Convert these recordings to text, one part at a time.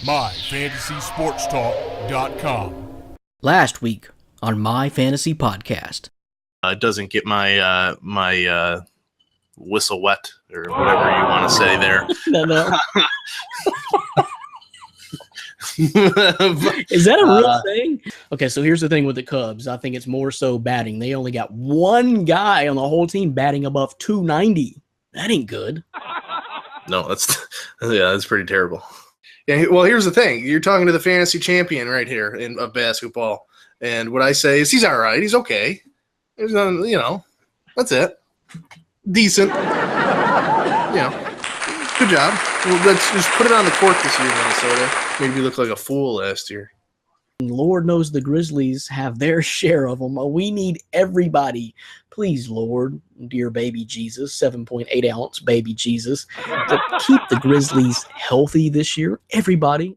MyFantasySportsTalk.com. Last week on My Fantasy Podcast. It doesn't get my my whistle wet or whatever you want to say there. No. Is that a real thing? Okay, so here's the thing with the Cubs. I think it's more so batting. They only got one guy on the whole team batting above 290. That ain't good. No, that's pretty terrible. Yeah, well, here's the thing. You're talking to the fantasy champion right here of basketball. And what I say is he's all right. He's okay. There's none, that's it. Decent. Good job. Well, let's just put it on the court this year, Minnesota. Made me look like a fool last year. Lord knows the Grizzlies have their share of them. We need everybody. Please, Lord, dear baby Jesus, 7.8 ounce baby Jesus, to keep the Grizzlies healthy this year. Everybody.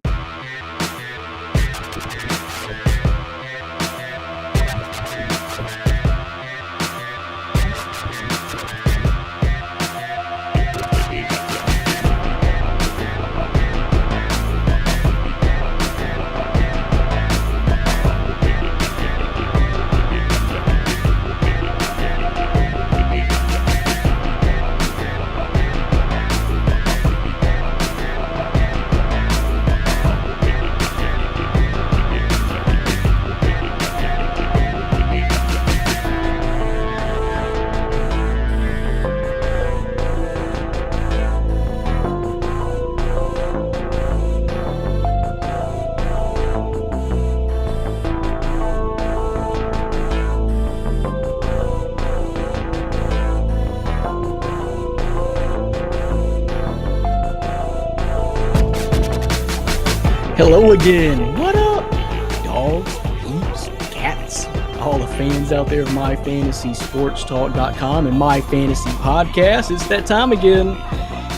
Hello again. What up, dogs, peeps, cats, all the fans out there of MyFantasySportsTalk.com and My Fantasy Podcast. It's that time again.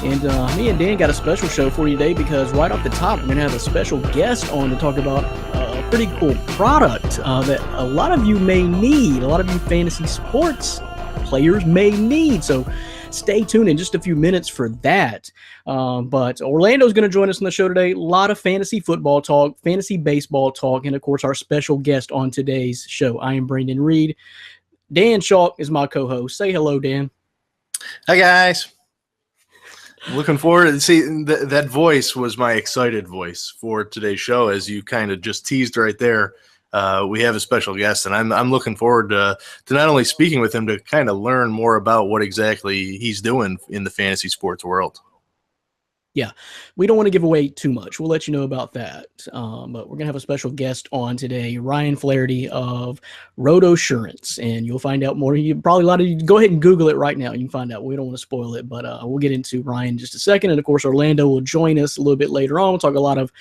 And me and Dan got a special show for you today because right off the top, we're going to have a special guest on to talk about a pretty cool product that a lot of you may need, a lot of you fantasy sports players may need. So stay tuned in just a few minutes for that. But Orlando's going to join us on the show today. A lot of fantasy football talk, fantasy baseball talk, and, of course, our special guest on today's show. I am Brandon Reed. Dan Chalk is my co-host. Say hello, Dan. Hi, guys. Looking forward to see that voice was my excited voice for today's show, as you kind of just teased right there. We have a special guest, and I'm looking forward to not only speaking with him to kind of learn more about what exactly he's doing in the fantasy sports world. Yeah, we don't want to give away too much. We'll let you know about that. But we're going to have a special guest on today, Ryan Flaherty of Rotosurance, and you'll find out more. You probably a lot of you go ahead and Google it right now. You can find out. We don't want to spoil it, but we'll get into Ryan in just a second. And of course, Orlando will join us a little bit later on. We'll talk a lot of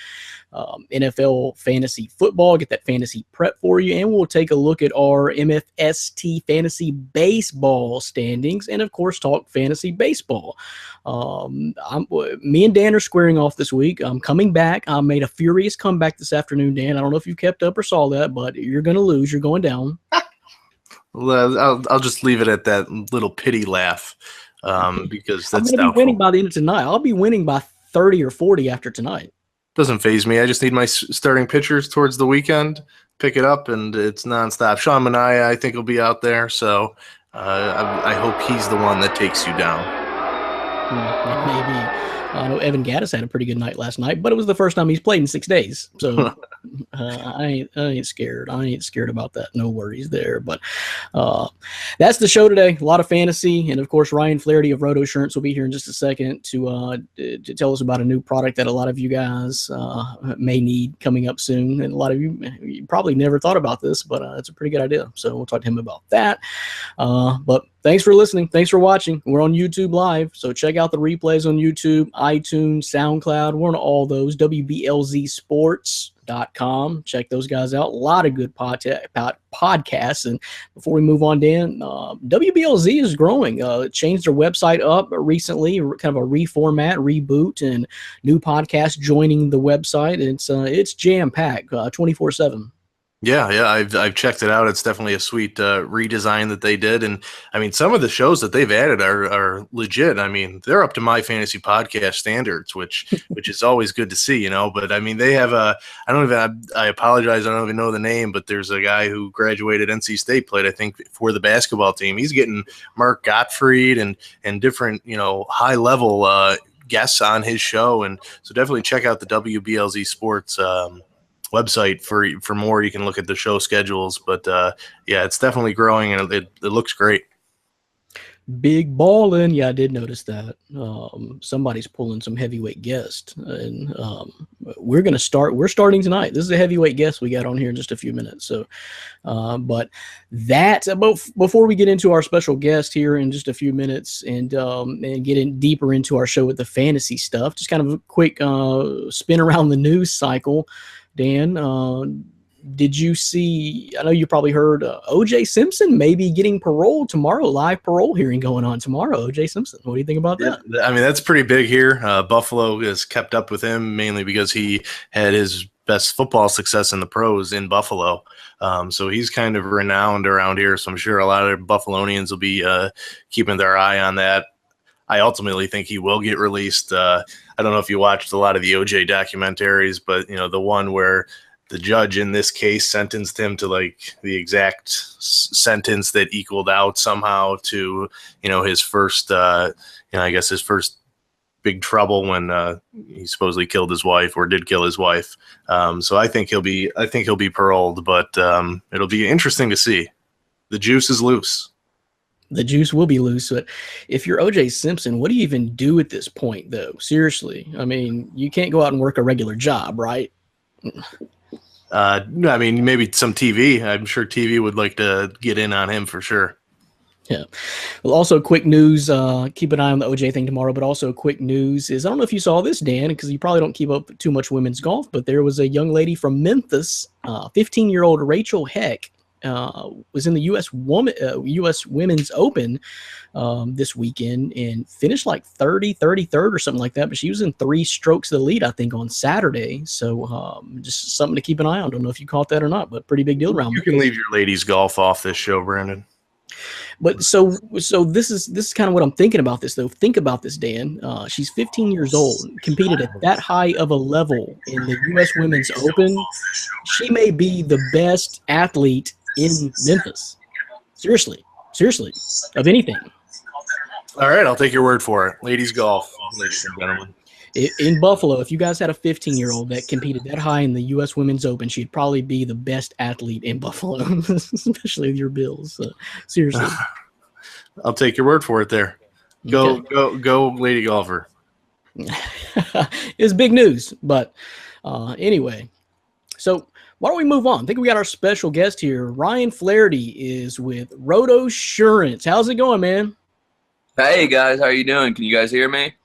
NFL fantasy football, get that fantasy prep for you, and we'll take a look at our MFST fantasy baseball standings, and of course talk fantasy baseball. Me and Dan are squaring off this week. I'm coming back. I made a furious comeback this afternoon, Dan. I don't know if you kept up or saw that, but you're going to lose. You're going down. Well, I'll just leave it at that little pity laugh because that's I'm going to be winning by the end of tonight. I'll be winning by 30 or 40 after tonight. Doesn't faze me. I just need my starting pitchers towards the weekend, pick it up, and it's nonstop. Sean Manaea, I think, will be out there, so I hope he's the one that takes you down. Maybe. I know Evan Gaddis had a pretty good night last night, but it was the first time he's played in 6 days. So I ain't scared. I ain't scared about that. No worries there. But that's the show today. A lot of fantasy. And, of course, Ryan Flaherty of Rotosurance will be here in just a second to tell us about a new product that a lot of you guys may need coming up soon. And a lot of you probably never thought about this, but it's a pretty good idea. So we'll talk to him about that. But thanks for listening. Thanks for watching. We're on YouTube Live, so check out the replays on YouTube, iTunes, SoundCloud. We're on all those. WBLZSports.com. Check those guys out. A lot of good podcasts. And before we move on, Dan, WBLZ is growing. Changed their website up recently, kind of a reformat, reboot, and new podcasts joining the website. It's jam-packed 24/7. Yeah, I've checked it out. It's definitely a sweet redesign that they did, and I mean, some of the shows that they've added are legit. I mean, they're up to my fantasy podcast standards, which is always good to see, you know. But I mean, they have a I apologize, I don't even know the name, but there's a guy who graduated NC State, played I think for the basketball team. He's getting Mark Gottfried and different, you know, high level guests on his show, and so definitely check out the WBLZ Sports website for more. You can look at the show schedules, but yeah, it's definitely growing, and it looks great. Big ballin'. Yeah, I did notice that. Somebody's pulling some heavyweight guest, and we're starting tonight. This is a heavyweight guest we got on here in just a few minutes. So, but that's about before we get into our special guest here in just a few minutes, and get in deeper into our show with the fantasy stuff. Just kind of a quick spin around the news cycle. Dan, did you see, I know you probably heard O.J. Simpson maybe getting parole tomorrow, live parole hearing going on tomorrow. O.J. Simpson, what do you think about that? I mean, that's pretty big here. Buffalo has kept up with him mainly because he had his best football success in the pros in Buffalo. So he's kind of renowned around here. So I'm sure a lot of Buffalonians will be keeping their eye on that. I ultimately think he will get released. I don't know if you watched a lot of the OJ documentaries, but you know, the one where the judge in this case sentenced him to like the exact sentence that equaled out somehow to, you know, his first, I guess his first big trouble when he supposedly killed his wife or did kill his wife. So I think he'll be paroled, but it'll be interesting to see. The juice is loose. The juice will be loose. But if you're O.J. Simpson, what do you even do at this point, though? Seriously. I mean, you can't go out and work a regular job, right? No, I mean, maybe some TV. I'm sure TV would like to get in on him for sure. Yeah. Well, also quick news, keep an eye on the OJ thing tomorrow, but also quick news is, I don't know if you saw this, Dan, because you probably don't keep up too much women's golf, but there was a young lady from Memphis, 15-year-old Rachel Heck, was in the U.S. Women's Open this weekend and finished like 33rd or something like that. But she was in 3 strokes of the lead, I think, on Saturday. So just something to keep an eye on. Don't know if you caught that or not, but pretty big deal around. You can leave your ladies golf off this show, Brandon. But so this is kind of what I'm thinking about this, though. Think about this, Dan. She's 15 years old, competed at that high of a level in the U.S. Women's Open. She may be the best athlete in Memphis. Seriously, of anything. All right, I'll take your word for it. Ladies golf, ladies and gentlemen. In Buffalo, if you guys had a 15-year-old that competed that high in the U.S. Women's Open, she'd probably be the best athlete in Buffalo, especially with your Bills. So, seriously. I'll take your word for it there. Go, lady golfer. It's big news, but anyway. So why don't we move on? I think we got our special guest here. Ryan Flaherty is with Rotosurance. How's it going, man? Hey, guys. How are you doing? Can you guys hear me?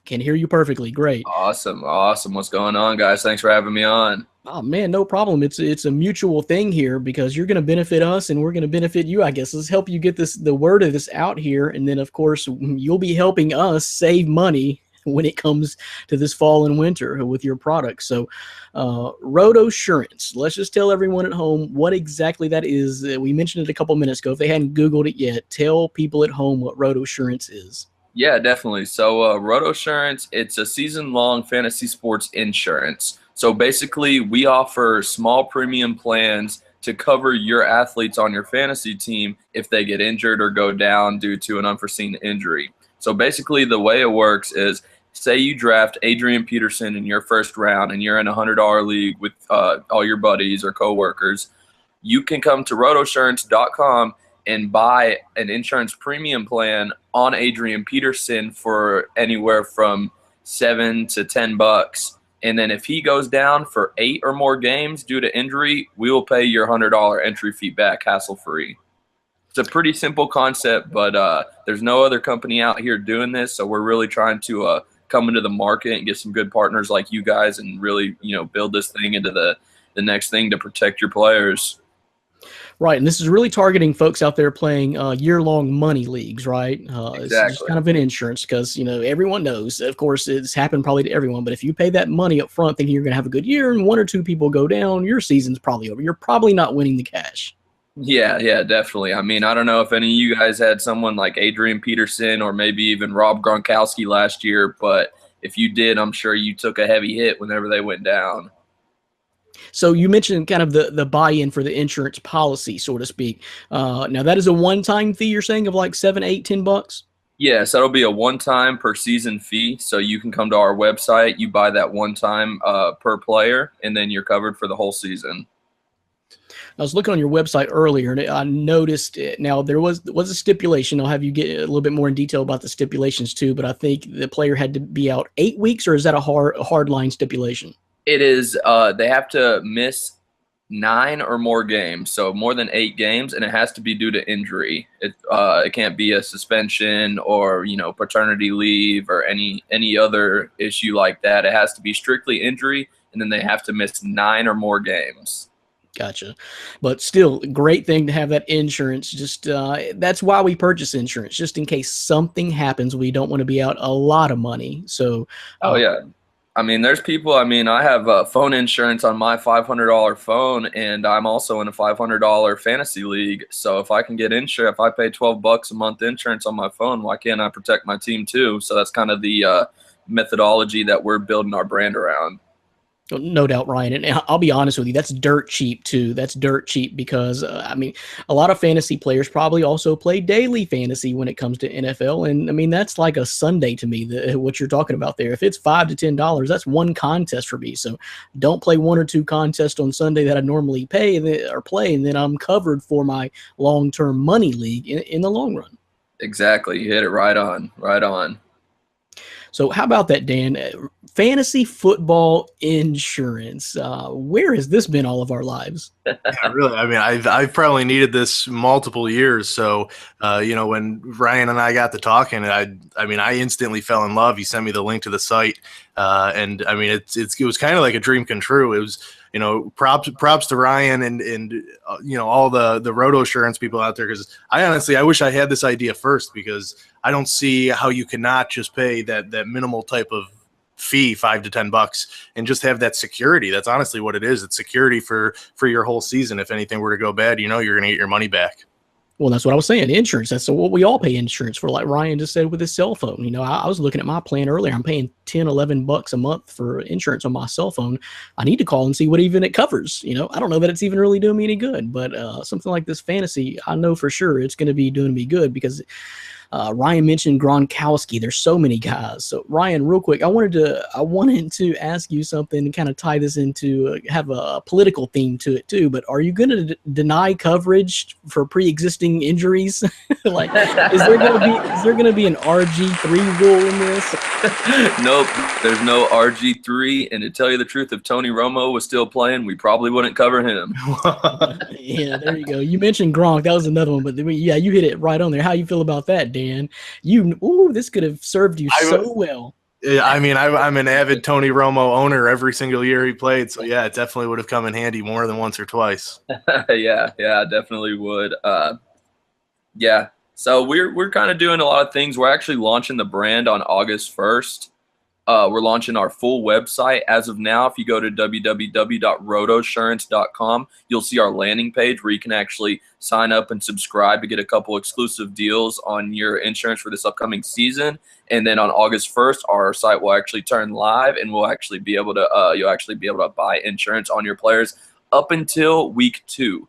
Can hear you perfectly. Great. Awesome. What's going on, guys? Thanks for having me on. Oh, man, no problem. It's a mutual thing here because you're going to benefit us and we're going to benefit you, I guess. Let's help you get the word of this out here. And then, of course, you'll be helping us save money when it comes to this fall and winter with your products. So Rotosurance, let's just tell everyone at home what exactly that is. We mentioned it a couple minutes ago. If they hadn't Googled it yet, tell people at home what Rotosurance is. Yeah, definitely. So Rotosurance, it's a season-long fantasy sports insurance. So basically, we offer small premium plans to cover your athletes on your fantasy team if they get injured or go down due to an unforeseen injury. So basically, the way it works is, say you draft Adrian Peterson in your first round and you're in a $100 league with all your buddies or coworkers, you can come to rotosurance.com and buy an insurance premium plan on Adrian Peterson for anywhere from $7 to $10. And then if he goes down for 8 or more games due to injury, we will pay your $100 entry fee back hassle-free. It's a pretty simple concept, but there's no other company out here doing this, so we're really trying to come into the market and get some good partners like you guys and really, build this thing into the next thing to protect your players. Right, and this is really targeting folks out there playing year-long money leagues, right? It's just Exactly. kind of an insurance because everyone knows. Of course, it's happened probably to everyone, but if you pay that money up front, thinking you're going to have a good year, and one or two people go down, your season's probably over. You're probably not winning the cash. Yeah, definitely. I mean, I don't know if any of you guys had someone like Adrian Peterson or maybe even Rob Gronkowski last year, but if you did, I'm sure you took a heavy hit whenever they went down. So you mentioned kind of the buy-in for the insurance policy, so to speak. Now that is a one-time fee. You're saying of like $7, $8, $10. Yeah, so it'll be a one-time per season fee. So you can come to our website, you buy that one time per player, and then you're covered for the whole season. I was looking on your website earlier, and I noticed it. Now there was a stipulation. I'll have you get a little bit more in detail about the stipulations too. But I think the player had to be out 8 weeks, or is that a hard line stipulation? It is. They have to miss 9 or more games, so more than 8 games, and it has to be due to injury. It can't be a suspension or paternity leave or any other issue like that. It has to be strictly injury, and then they have to miss 9 or more games. Gotcha. But still, great thing to have that insurance. Just that's why we purchase insurance, just in case something happens. We don't want to be out a lot of money. So, Oh yeah. I mean, there's people. I mean, I have phone insurance on my $500 phone, and I'm also in a $500 fantasy league. So if I can get insurance, if I pay $12 a month insurance on my phone, why can't I protect my team too? So that's kind of the methodology that we're building our brand around. no doubt, Ryan. And I'll be honest with you, that's dirt cheap too. That's dirt cheap because I mean, a lot of fantasy players probably also play daily fantasy when it comes to NFL, and I mean that's like a Sunday to me. What you're talking about there, if it's $5 to $10, that's one contest for me. So don't play one or two contests on Sunday that I normally pay or play, and then I'm covered for my long-term money league in the long run. Exactly. You hit it right on. Right on. So how about that, Dan? Fantasy football insurance. Where has this been all of our lives? Yeah, really. I mean, I've probably needed this multiple years. So, when Ryan and I got to talking, I instantly fell in love. He sent me the link to the site, and I mean, it was kind of like a dream come true. It was, props to Ryan and all the roto insurance people out there, because I wish I had this idea first, because I don't see how you cannot just pay that minimal type of fee, $5 to $10, and just have that security. That's honestly what it is. It's security for your whole season. If anything were to go bad, you're going to get your money back. Well, that's what I was saying. Insurance. That's what we all pay insurance for. Like Ryan just said with his cell phone. I was looking at my plan earlier. I'm paying $10, $11 a month for insurance on my cell phone. I need to call and see what even it covers. I don't know that it's even really doing me any good, but something like this fantasy, I know for sure it's going to be doing me good, because Ryan mentioned Gronkowski. There's so many guys. So Ryan, real quick, I wanted to ask you something and kind of tie this into have a political theme to it too. But are you going to deny coverage for pre-existing injuries? Like, is there going to be an RG3 rule in this? Nope, there's no RG3. And to tell you the truth, if Tony Romo was still playing, we probably wouldn't cover him. Yeah, there you go. You mentioned Gronk. That was another one. But yeah, you hit it right on there. How you feel about that, Dan? This could have served you so well. I mean, I'm an avid Tony Romo owner every single year he played. So yeah, it definitely would have come in handy more than once or twice. Yeah, definitely would. Yeah. So we're kind of doing a lot of things. We're actually launching the brand on August 1st. We're launching our full website. As of now, if you go to www.rotosurance.com, you'll see our landing page where you can actually sign up and subscribe to get a couple exclusive deals on your insurance for this upcoming season. And then on August 1st, our site will actually turn live, and we'll actually be able to you'll actually be able to buy insurance on your players up until week 2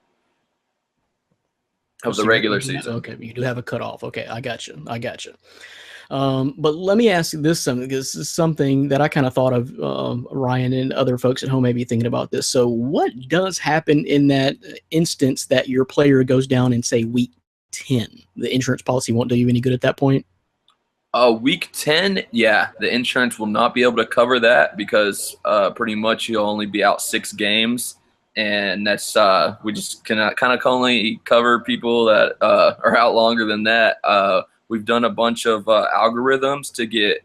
of the regular season. Okay, you do have a cutoff. Okay, I got you. But let me ask you this, because this is something that I kind of thought of, Ryan, and other folks at home may be thinking about this. So what does happen in that instance that your player goes down in, say, week 10? The insurance policy won't do you any good at that point? Week 10, yeah, the insurance will not be able to cover that, because pretty much you'll only be out 6 games. And that's we just cannot kind of only cover people that are out longer than that. We've done a bunch of algorithms to get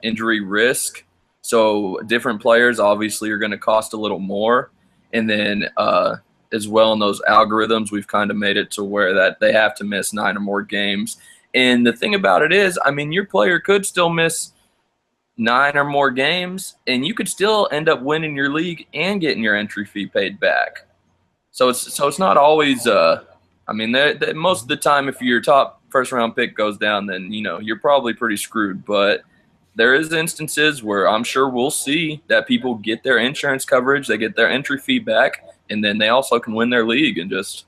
injury risk. So different players obviously are going to cost a little more. And then as well in those algorithms. We've kind of made it to where that they have to miss 9 or more games. And the thing about it is, I mean, your player could still miss 9 or more games, and you could still end up winning your league and getting your entry fee paid back. So it's not always. I mean, most of the time, if your top first round pick goes down, then you're probably pretty screwed. But there is instances where I'm sure we'll see that people get their insurance coverage, they get their entry fee back, and then they also can win their league and just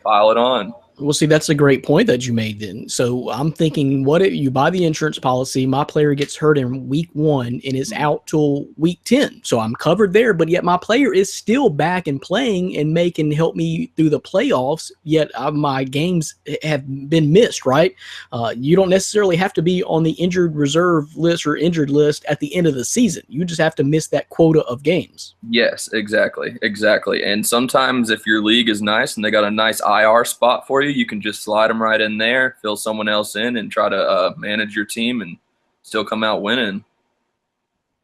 pile it on. Well, see, that's a great point that you made then. So I'm thinking, what if you buy the insurance policy, my player gets hurt in week 1 and is out till week 10. So I'm covered there, but yet my player is still back and playing and can help me through the playoffs, yet my games have been missed, right? You don't necessarily have to be on the injured reserve list or injured list at the end of the season. You just have to miss that quota of games. Yes, exactly. And sometimes if your league is nice and they got a nice IR spot for you, you can just slide them right in there, fill someone else in, and try to manage your team and still come out winning.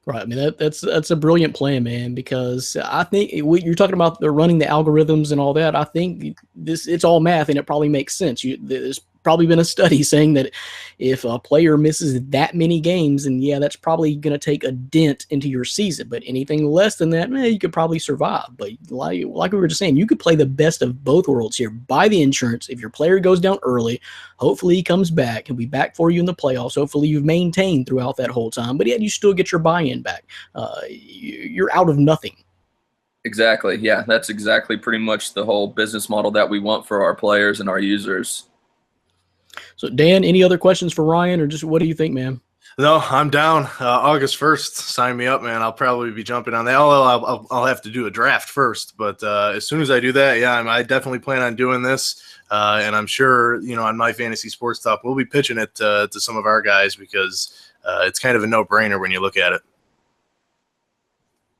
Right. I mean, that's a brilliant plan, man, because I think you're talking about the running the algorithms and all that. I think it's all math, and it probably makes sense. There's probably been a study saying that if a player misses that many games, and that's probably going to take a dent into your season. But anything less than that, you could probably survive. But like we were just saying, you could play the best of both worlds here. Buy the insurance. If your player goes down early, hopefully he comes back. He'll be back for you in the playoffs. Hopefully you've maintained throughout that whole time. But yet you still get your buy-in back. You're out of nothing. Exactly. Yeah, that's exactly pretty much the whole business model that we want for our players and our users. So, Dan, any other questions for Ryan, or just what do you think, man? No, I'm down. August 1st, sign me up, man. I'll probably be jumping on that. I'll have to do a draft first, but as soon as I do that, I definitely plan on doing this. And I'm sure, on My Fantasy Sports Talk, we'll be pitching it to some of our guys because it's kind of a no-brainer when you look at it.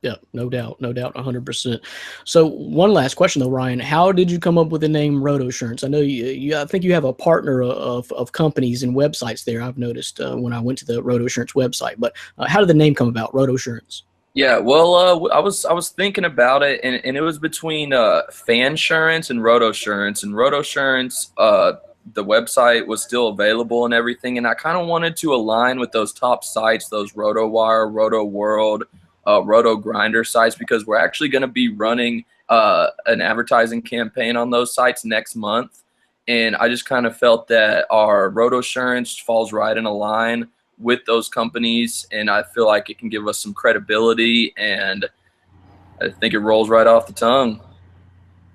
Yeah, no doubt, 100%. So one last question though, Ryan, how did you come up with the name RotoSurance? I know I think you have a partner of companies and websites there. I've noticed when I went to the RotoSurance website, but how did the name come about, RotoSurance? Yeah, well, I was thinking about it, and it was between Fansurance and RotoSurance. And RotoSurance, the website was still available and everything, and I kind of wanted to align with those top sites, those RotoWire, RotoWorld, Roto Grinder sites, because we're actually going to be running an advertising campaign on those sites next month. And I just kind of felt that our RotoSurance falls right in a line with those companies, and I feel like it can give us some credibility, and I think it rolls right off the tongue.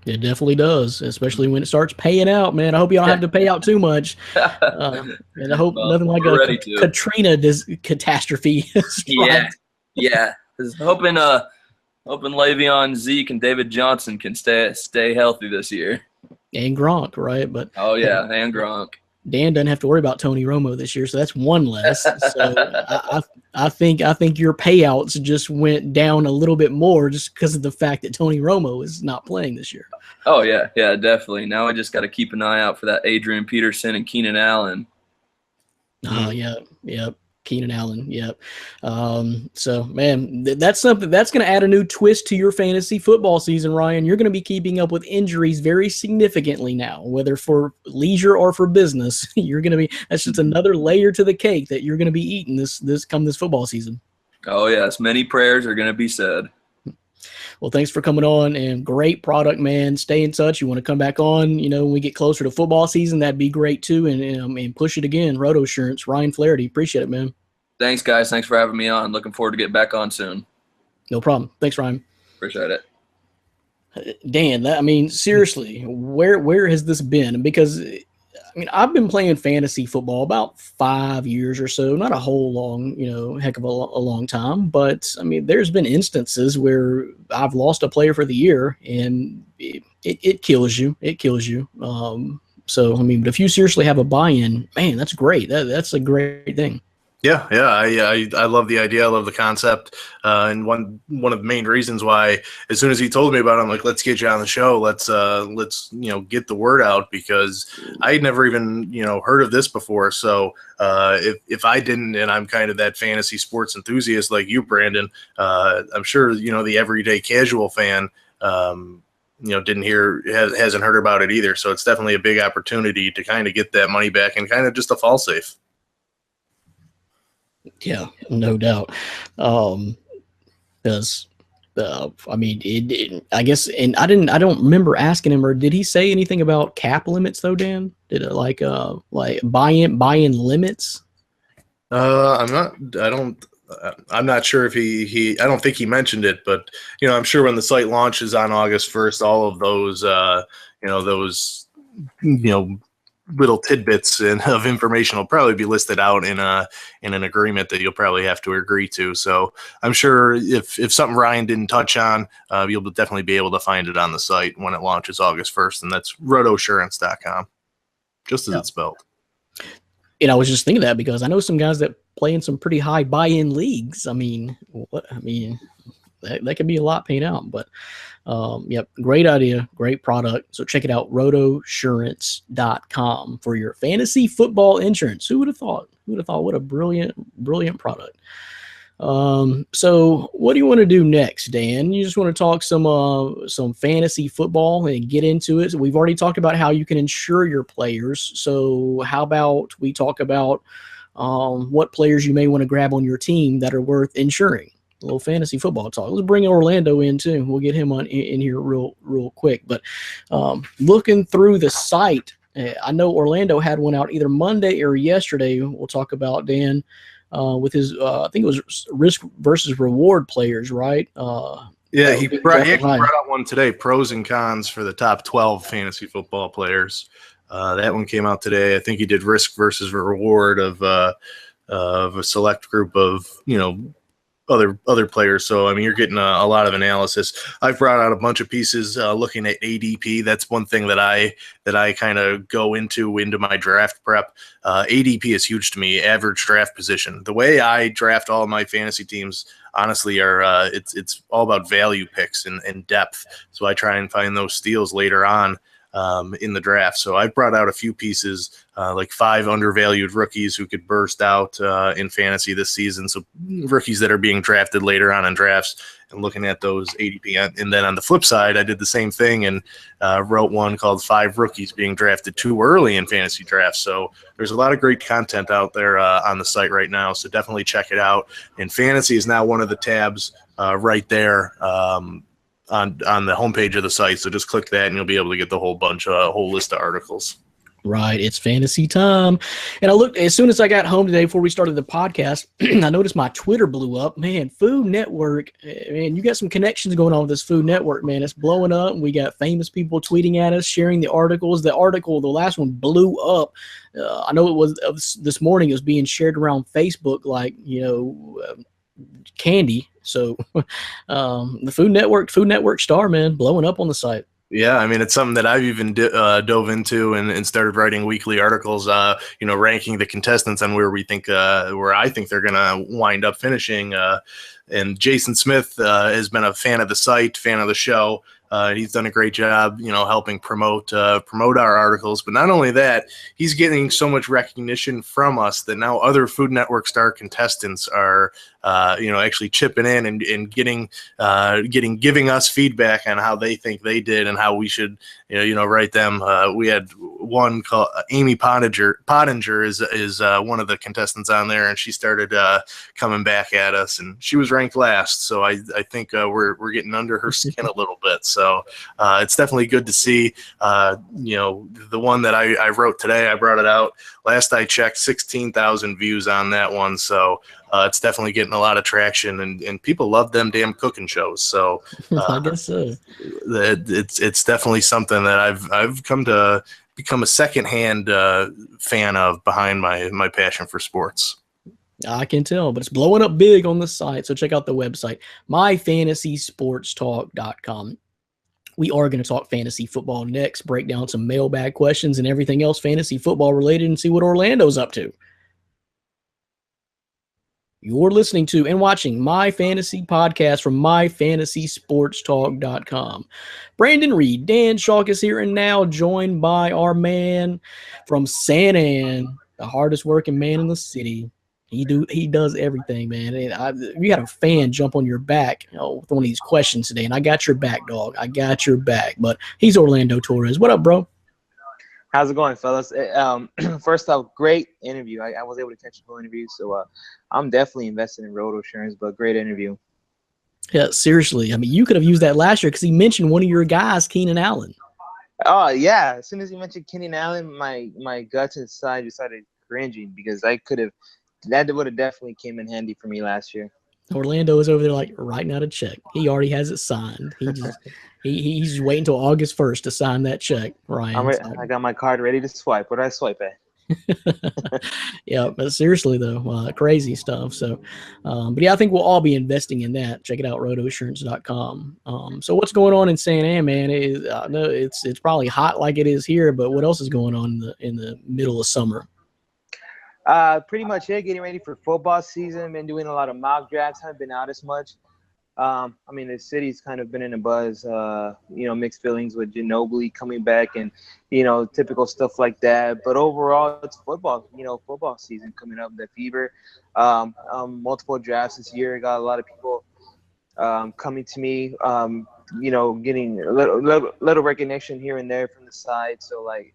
It definitely does, especially when it starts paying out, man. I hope you don't have to pay out too much. And I hope nothing like a Katrina catastrophe. Yeah. Hoping Le'Veon, Zeke, and David Johnson can stay healthy this year. And Gronk, right? But and Gronk. Dan doesn't have to worry about Tony Romo this year, so that's one less. So I think your payouts just went down a little bit more just because of the fact that Tony Romo is not playing this year. Oh yeah, definitely. Now I just got to keep an eye out for that Adrian Peterson and Keenan Allen. Oh yeah. Keenan Allen, yep. So, man, that's something that's going to add a new twist to your fantasy football season, Ryan. You're going to be keeping up with injuries very significantly now, whether for leisure or for business. That's just another layer to the cake that you're going to be eating this football season. Oh yes, many prayers are going to be said. Well, thanks for coming on, and great product, man. Stay in touch. You want to come back on, when we get closer to football season, that'd be great too. And push it again, RotoSurance, Ryan Flaherty. Appreciate it, man. Thanks, guys. Thanks for having me on. Looking forward to get back on soon. No problem. Thanks, Ryan. Appreciate it. Dan, seriously, where has this been? Because I've been playing fantasy football about 5 years or so, not a whole long, heck of a long time. But there's been instances where I've lost a player for the year, and it kills you. It kills you. But if you seriously have a buy-in, man, that's great. That's a great thing. Yeah, I love the idea. I love the concept, and one of the main reasons why, as soon as he told me about it, I'm like, let's get you on the show. Let's get the word out, because I had never even heard of this before. So if I didn't, and I'm kind of that fantasy sports enthusiast like you, Brandon, I'm sure the everyday casual fan hasn't heard about it either. So it's definitely a big opportunity to kind of get that money back and kind of just a fall safe. Yeah, no doubt. Because I mean, I guess, and I don't remember asking him, or did he say anything about cap limits though, Dan? Did it like buy-in limits? I'm not sure if I don't think he mentioned it, but I'm sure when the site launches on August 1st, all of those little tidbits of information will probably be listed out in an agreement that you'll probably have to agree to. So I'm sure if something Ryan didn't touch on, you'll definitely be able to find it on the site when it launches August 1st, and that's rotosurance.com, just as it's spelled. And I was just thinking that because I know some guys that play in some pretty high buy-in leagues. I mean, that could be a lot paid out, but yep, great idea, great product. So check it out, rotosurance.com for your fantasy football insurance. Who would have thought? What a brilliant product. So what do you want to do next, Dan? You just want to talk some fantasy football and get into it. So we've already talked about how you can insure your players. So how about we talk about what players you may want to grab on your team that are worth insuring? A little fantasy football talk. Let's bring Orlando in too. We'll get him in here real quick. But looking through the site, I know Orlando had one out either Monday or yesterday. We'll talk about, Dan, with his I think it was risk versus reward players, right? Yeah, he brought out one today, pros and cons for the top 12 fantasy football players. That one came out today. I think he did risk versus reward of a select group of other players. So I mean, you're getting a lot of analysis. I've brought out a bunch of pieces looking at ADP. That's one thing that I kind of go into my draft prep. ADP is huge to me. Average draft position. The way I draft all of my fantasy teams, honestly, are it's all about value picks and depth. So I try and find those steals later on in the draft. So I've brought out a few pieces, like 5 undervalued rookies who could burst out in fantasy this season. So rookies that are being drafted later on in drafts, and looking at those ADP. And then on the flip side, I did the same thing and wrote one called 5 rookies being drafted too early in fantasy drafts. So there's a lot of great content out there on the site right now. So definitely check it out. And fantasy is now one of the tabs right there on the homepage of the site. So just click that and you'll be able to get the whole list of articles. Right. It's fantasy time. And I looked, as soon as I got home today before we started the podcast, I noticed my Twitter blew up. Man, Food Network, man, you got some connections going on with this Food Network, man. It's blowing up. We got famous people tweeting at us, sharing the articles. The last one blew up. I know it was this morning, it was being shared around Facebook like, candy. So the Food Network star, man, blowing up on the site. Yeah, I mean, it's something that I've even dove into and started writing weekly articles, ranking the contestants on where I think they're going to wind up finishing. And Jason Smith has been a fan of the site, fan of the show. He's done a great job, helping promote our articles. But not only that, he's getting so much recognition from us that now other Food Network star contestants are, actually chipping in and giving us feedback on how they think they did and how we should, write them. We had one called Amy Pottinger is one of the contestants on there, and she started coming back at us, and she was ranked last. So I think we're getting under her skin a little bit. So it's definitely good to see. The one that I wrote today, I brought it out. Last I checked, 16,000 views on that one. So it's definitely getting a lot of traction, and people love them damn cooking shows. So I guess so. It's definitely something that I've come to become a secondhand fan of behind my passion for sports. I can tell, but it's blowing up big on the site. So check out the website, myfantasysportstalk.com. We are going to talk fantasy football next, break down some mailbag questions and everything else fantasy football related, and see what Orlando's up to. You're listening to and watching My Fantasy Podcast from myfantasysportstalk.com. Brandon Reed, Dan Schalk is here and now, joined by our man from San Ann, the hardest working man in the city, He does everything, man. And you got a fan jump on your back, with one of these questions today, and I got your back, dog. I got your back. But he's Orlando Torres. What up, bro? How's it going, fellas? First off, great interview. I was able to catch a full interview, so I'm definitely invested in Roto Insurance, but great interview. Yeah, seriously. I mean, you could have used that last year because he mentioned one of your guys, Keenan Allen. Oh, yeah. As soon as you mentioned Keenan Allen, my guts inside just started cringing because that would have definitely came in handy for me last year. Orlando is over there like writing out a check. He already has it signed. He's waiting until August 1st to sign that check, Ryan. I got my card ready to swipe. Where do I swipe at? Yeah, but seriously though, crazy stuff. So, but yeah, I think we'll all be investing in that. Check it out, rotoinsurance.com. So what's going on in San Ann, man? It's probably hot like it is here, but what else is going on in the middle of summer? Pretty much it. Getting ready for football season. Been doing a lot of mock drafts. Haven't been out as much. I mean, the city's kind of been in a buzz. Mixed feelings with Ginobili coming back and typical stuff like that. But overall, it's football. Football season coming up. The fever. Multiple drafts this year. Got a lot of people coming to me. Getting a little recognition here and there from the side. So like,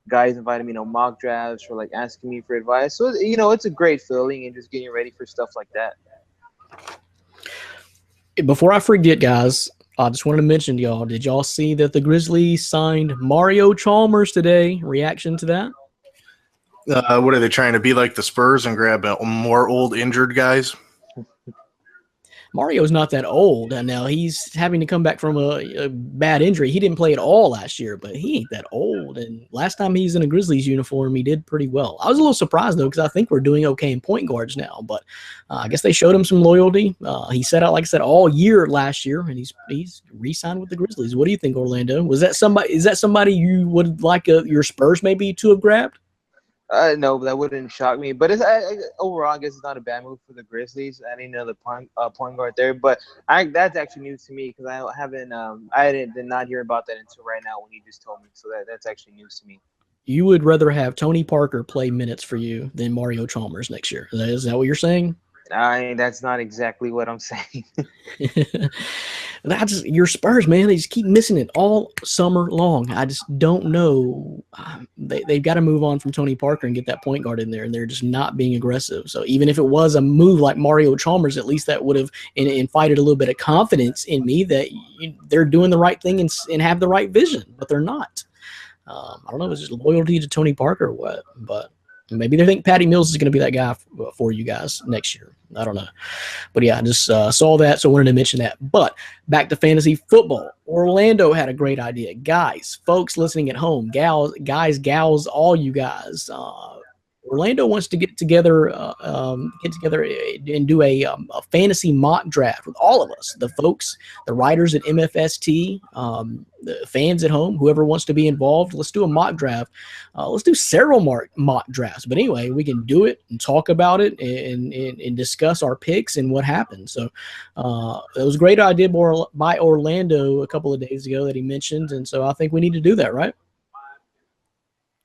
guys inviting me to mock drafts or like asking me for advice. So, it's a great feeling and just getting ready for stuff like that. Before I forget, guys, I just wanted to mention to y'all, did y'all see that the Grizzlies signed Mario Chalmers today? Reaction to that? What are they trying to be like the Spurs and grab more old injured guys? Mario's not that old, and now he's having to come back from a bad injury. He didn't play at all last year, but he ain't that old. And last time he's in a Grizzlies uniform, he did pretty well. I was a little surprised, though, because I think we're doing okay in point guards now. But I guess they showed him some loyalty. He set out, like I said, all year last year, and he's re-signed with the Grizzlies. What do you think, Orlando? Is that somebody you would like your Spurs maybe to have grabbed? No, that wouldn't shock me. But overall, I guess it's not a bad move for the Grizzlies. Adding another point guard there, but that's actually news to me because I did not hear about that until right now when you just told me. So that's actually news to me. You would rather have Tony Parker play minutes for you than Mario Chalmers next year. Is that what you're saying? That's not exactly what I'm saying. That's your Spurs, man. They just keep missing it all summer long. I just don't know. They've got to move on from Tony Parker and get that point guard in there, and they're just not being aggressive. So even if it was a move like Mario Chalmers, at least that would have invited a little bit of confidence in me that they're doing the right thing and have the right vision, but they're not. I don't know if it's just loyalty to Tony Parker or what, but maybe they think Patty Mills is going to be that guy for you guys next year. I don't know. But yeah, I just saw that, so I wanted to mention that. But back to fantasy football. Orlando had a great idea. Guys, folks listening at home, gals, all you guys. Orlando wants to get together and do a fantasy mock draft with all of us, the folks, the writers at MFST, the fans at home, whoever wants to be involved. Let's do a mock draft. Let's do several mock drafts. But anyway, we can do it and talk about it and discuss our picks and what happened. So it was a great idea by Orlando a couple of days ago that he mentioned. And so I think we need to do that, right?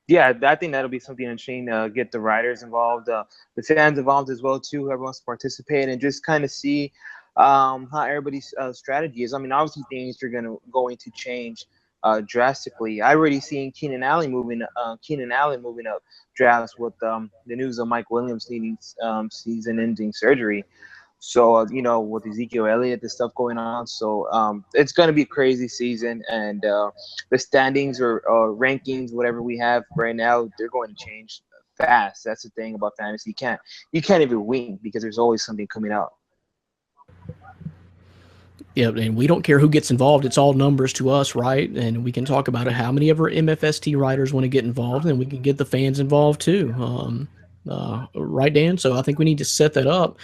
Yeah, I think that'll be something interesting. Get the writers involved, the fans involved as well too. Whoever wants to participate and just kind of see how everybody's strategy is. I mean, obviously things are going to change drastically. I already seen Keenan Allen moving up drafts with the news of Mike Williams needing season-ending surgery. So, with Ezekiel Elliott, this stuff going on. So it's going to be a crazy season. And the standings or rankings, whatever we have right now, they're going to change fast. That's the thing about fantasy. You can't even win because there's always something coming out. Yeah, and we don't care who gets involved. It's all numbers to us, right? And we can talk about it. How many of our MFST writers want to get involved, and we can get the fans involved too. Right, Dan? So I think we need to set that up,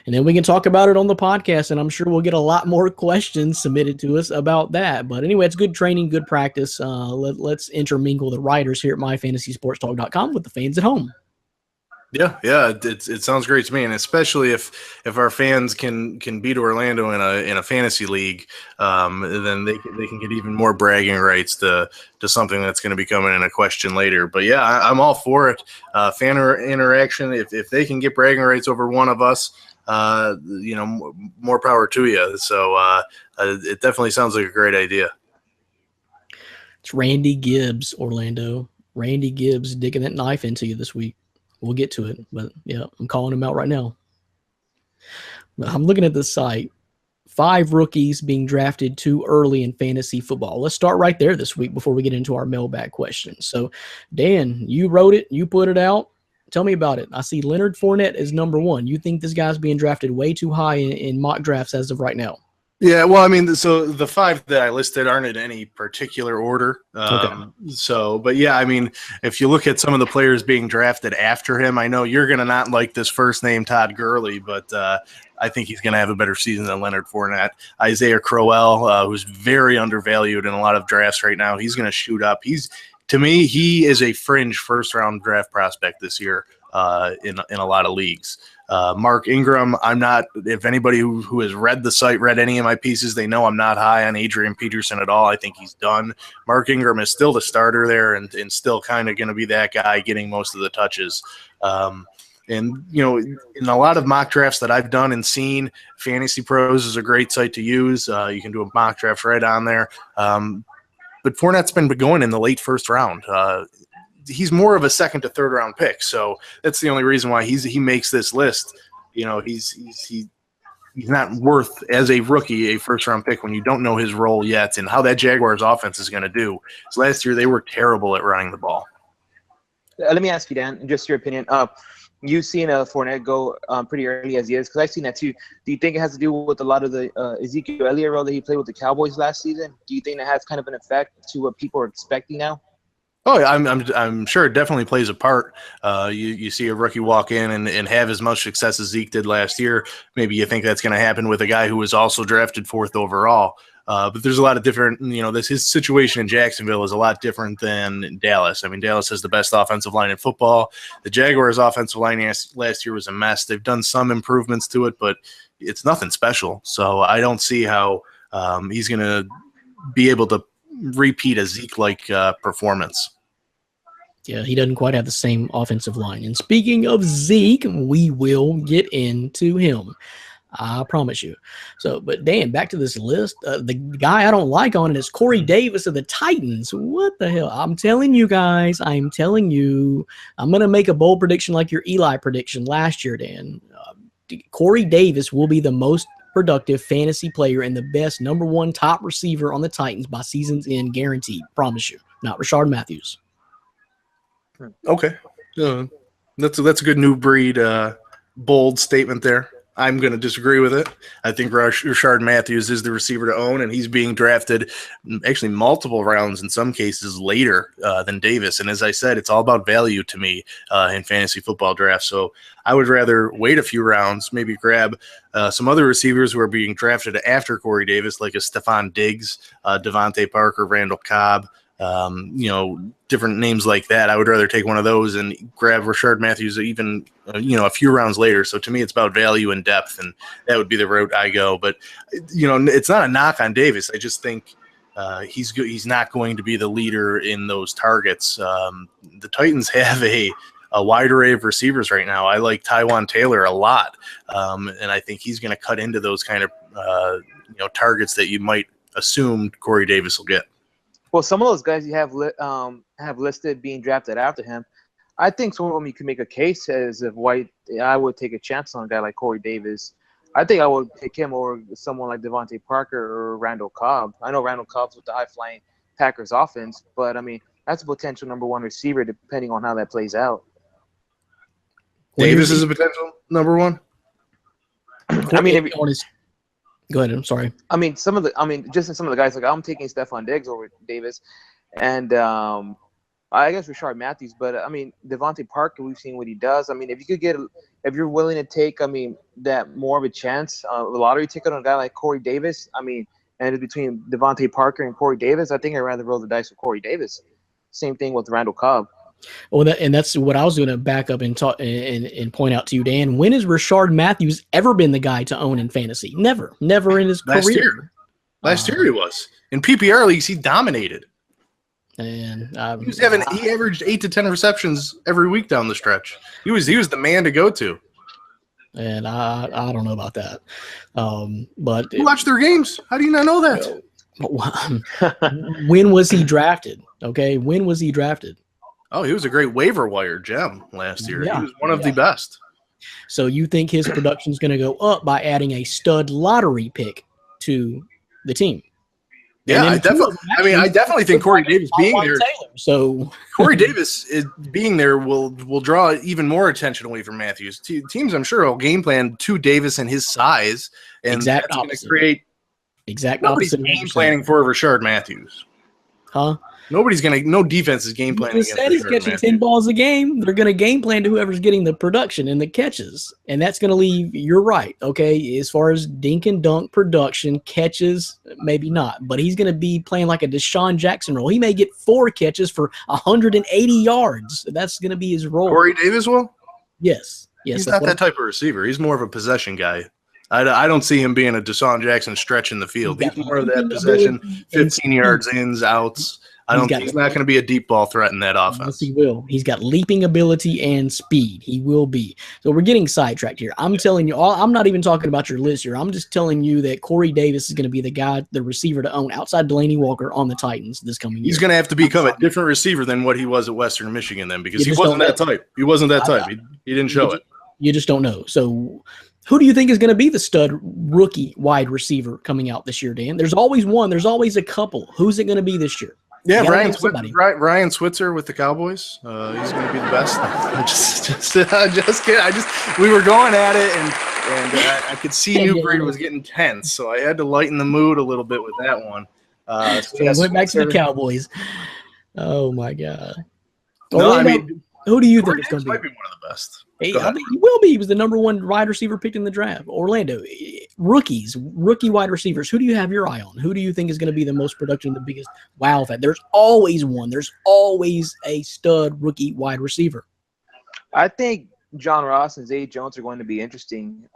and then we can talk about it on the podcast, and I'm sure we'll get a lot more questions submitted to us about that. But anyway, it's good training, good practice. Let's intermingle the writers here at myfantasysportstalk.com with the fans at home. Yeah, it sounds great to me, and especially if our fans can beat Orlando in a fantasy league, then they can get even more bragging rights to something that's going to be coming in a question later. But yeah, I'm all for it. Fan interaction. If they can get bragging rights over one of us, more power to you. So it definitely sounds like a great idea. It's Randy Gibbs, Orlando. Randy Gibbs digging that knife into you this week. We'll get to it, but yeah, I'm calling him out right now. I'm looking at this site. 5 rookies being drafted too early in fantasy football. Let's start right there this week before we get into our mailbag questions. So, Dan, you wrote it. You put it out. Tell me about it. I see Leonard Fournette is number 1. You think this guy's being drafted way too high in mock drafts as of right now? Yeah, well, I mean, so the 5 that I listed aren't in any particular order. Okay. So, but yeah, I mean, if you look at some of the players being drafted after him, I know you're going to not like this first name, Todd Gurley, but I think he's going to have a better season than Leonard Fournette. Isaiah Crowell, who's very undervalued in a lot of drafts right now, he's going to shoot up. To me, he is a fringe first-round draft prospect this year in a lot of leagues. Mark Ingram, I'm not, if anybody who has read the site, read any of my pieces, they know I'm not high on Adrian Peterson at all. I think he's done. Mark Ingram is still the starter there and still kind of going to be that guy getting most of the touches. And, in a lot of mock drafts that I've done and seen, Fantasy Pros is a great site to use. You can do a mock draft right on there. But Fournette's been going in the late first round. He's more of a second to third round pick, so that's the only reason why he makes this list. He's not worth as a rookie a first round pick when you don't know his role yet and how that Jaguars offense is going to do. So last year they were terrible at running the ball. Let me ask you, Dan, just your opinion. You've seen Fournette go pretty early as he is, because I've seen that too. Do you think it has to do with a lot of the Ezekiel Elliott role that he played with the Cowboys last season? Do you think that has kind of an effect to what people are expecting now? Oh, yeah, I'm sure it definitely plays a part. You see a rookie walk in and have as much success as Zeke did last year. Maybe you think that's going to happen with a guy who was also drafted 4th overall. But there's a lot of different, his situation in Jacksonville is a lot different than Dallas. I mean, Dallas has the best offensive line in football. The Jaguars' offensive line last year was a mess. They've done some improvements to it, but it's nothing special. So I don't see how he's going to be able to repeat a Zeke-like performance. Yeah, he doesn't quite have the same offensive line. And speaking of Zeke, we will get into him. I promise you. So, but Dan, back to this list. The guy I don't like on it is Corey Davis of the Titans. What the hell? I'm telling you guys. I'm telling you. I'm going to make a bold prediction like your Eli prediction last year, Dan. Corey Davis will be the most productive fantasy player and the best number 1 top receiver on the Titans by season's end, guaranteed. Promise you. Not Rashard Matthews. Okay. That's a good new breed, bold statement there. I'm going to disagree with it. I think Rashard Matthews is the receiver to own, and he's being drafted actually multiple rounds in some cases later than Davis. And as I said, it's all about value to me in fantasy football drafts. So I would rather wait a few rounds, maybe grab some other receivers who are being drafted after Corey Davis, like a Stephon Diggs, Devontae Parker, Randall Cobb, different names like that. I would rather take one of those and grab Rashard Matthews even, a few rounds later. So to me, it's about value and depth, and that would be the route I go. But, it's not a knock on Davis. I just think he's not going to be the leader in those targets. The Titans have a wide array of receivers right now. I like Tywan Taylor a lot, and I think he's going to cut into those kind of, targets that you might assume Corey Davis will get. Well, some of those guys you have listed being drafted after him, I think some of them you can make a case as of why I would take a chance on a guy like Corey Davis. I think I would pick him over someone like Devontae Parker or Randall Cobb. I know Randall Cobb's with the high-flying Packers offense, but, I mean, that's a potential number 1 receiver depending on how that plays out. Davis is a potential number 1? I mean, go ahead. I'm sorry. Just some of the guys, like I'm taking Stephon Diggs over Davis, and I guess Rashard Matthews. But I mean, Devontae Parker, we've seen what he does. I mean, if you're willing to take, that more of a chance, a lottery ticket on a guy like Corey Davis. I mean, and it's between Devontae Parker and Corey Davis. I think I'd rather roll the dice with Corey Davis. Same thing with Randall Cobb. Well, that's what I was going to back up and talk and point out to you, Dan. When has Rashard Matthews ever been the guy to own in fantasy? Never in his Last career. year. Last year he was. In PPR leagues, he dominated. And He averaged 8 to 10 receptions every week down the stretch. He was the man to go to. And I don't know about that. But You watch their games. How do you not know that? when was he drafted? Okay, when was he drafted? Oh, he was a great waiver wire gem last year. Yeah, He was one of the best. So you think his production is going to go up by adding a stud lottery pick to the team? Yeah, I definitely think Corey Davis being there. So Corey Davis being there will draw even more attention away from Matthews. Teams, I'm sure, will game plan to Davis and his size, and exact that's going to opposite. create. Exact Nobody's opposite. game planning for Rashard Matthews. Huh? No defense is game planning. You said he's catching 10 balls a game. They're going to game plan to whoever's getting the production and the catches. And that's going to leave, you're right, okay, as far as dink and dunk production, catches, maybe not. But he's going to be playing like a Deshaun Jackson role. He may get 4 catches for 180 yards. That's going to be his role. Corey Davis will? Yes. He's not that type of receiver. He's more of a possession guy. I don't see him being a Deshaun Jackson stretching the field. He's more of that possession, 15 yards, ins, outs. He's not going to be a deep ball threat in that offense. Yes, he will. He's got leaping ability and speed. He will be. So we're getting sidetracked here. I'm telling you, I'm not even talking about your list here. I'm just telling you that Corey Davis is going to be the receiver to own outside Delaney Walker on the Titans this coming year. He's going to have to become a different receiver than what he was at Western Michigan then, because he wasn't that type. He wasn't that type. He didn't show it. You just don't know. So who do you think is going to be the stud rookie wide receiver coming out this year, Dan? There's always one. There's always a couple. Who's it going to be this year? Yeah, Ryan Switzer with the Cowboys. He's going to be the best. Just kidding. We were going at it, and I could see New Breed was getting tense, so I had to lighten the mood a little bit with that one. So I went back to the Cowboys. Oh my God! No, who do you think is going to be? Might be one of the best. He will be. He was the number 1 wide receiver picked in the draft. Orlando rookie wide receivers. Who do you have your eye on? Who do you think is going to be the most production, the biggest wow factor? There's always one. There's always a stud rookie wide receiver. I think John Ross and Zay Jones are going to be interesting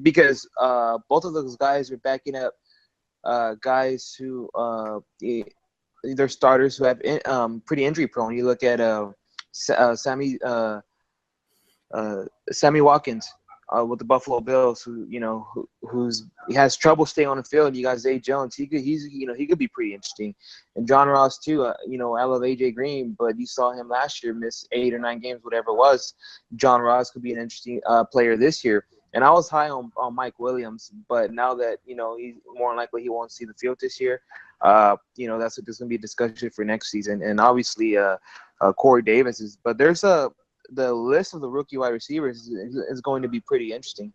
because both of those guys are backing up guys who they're starters who have pretty injury prone. You look at Sammy Watkins with the Buffalo Bills, he has trouble staying on the field. You got Zay Jones. He could be pretty interesting, and John Ross too. I love AJ Green, but you saw him last year miss 8 or 9 games, whatever it was. John Ross could be an interesting player this year. And I was high on Mike Williams, but now that he's more likely he won't see the field this year, there's going to be a discussion for next season. And obviously, Corey Davis is. But the list of the rookie wide receivers is going to be pretty interesting.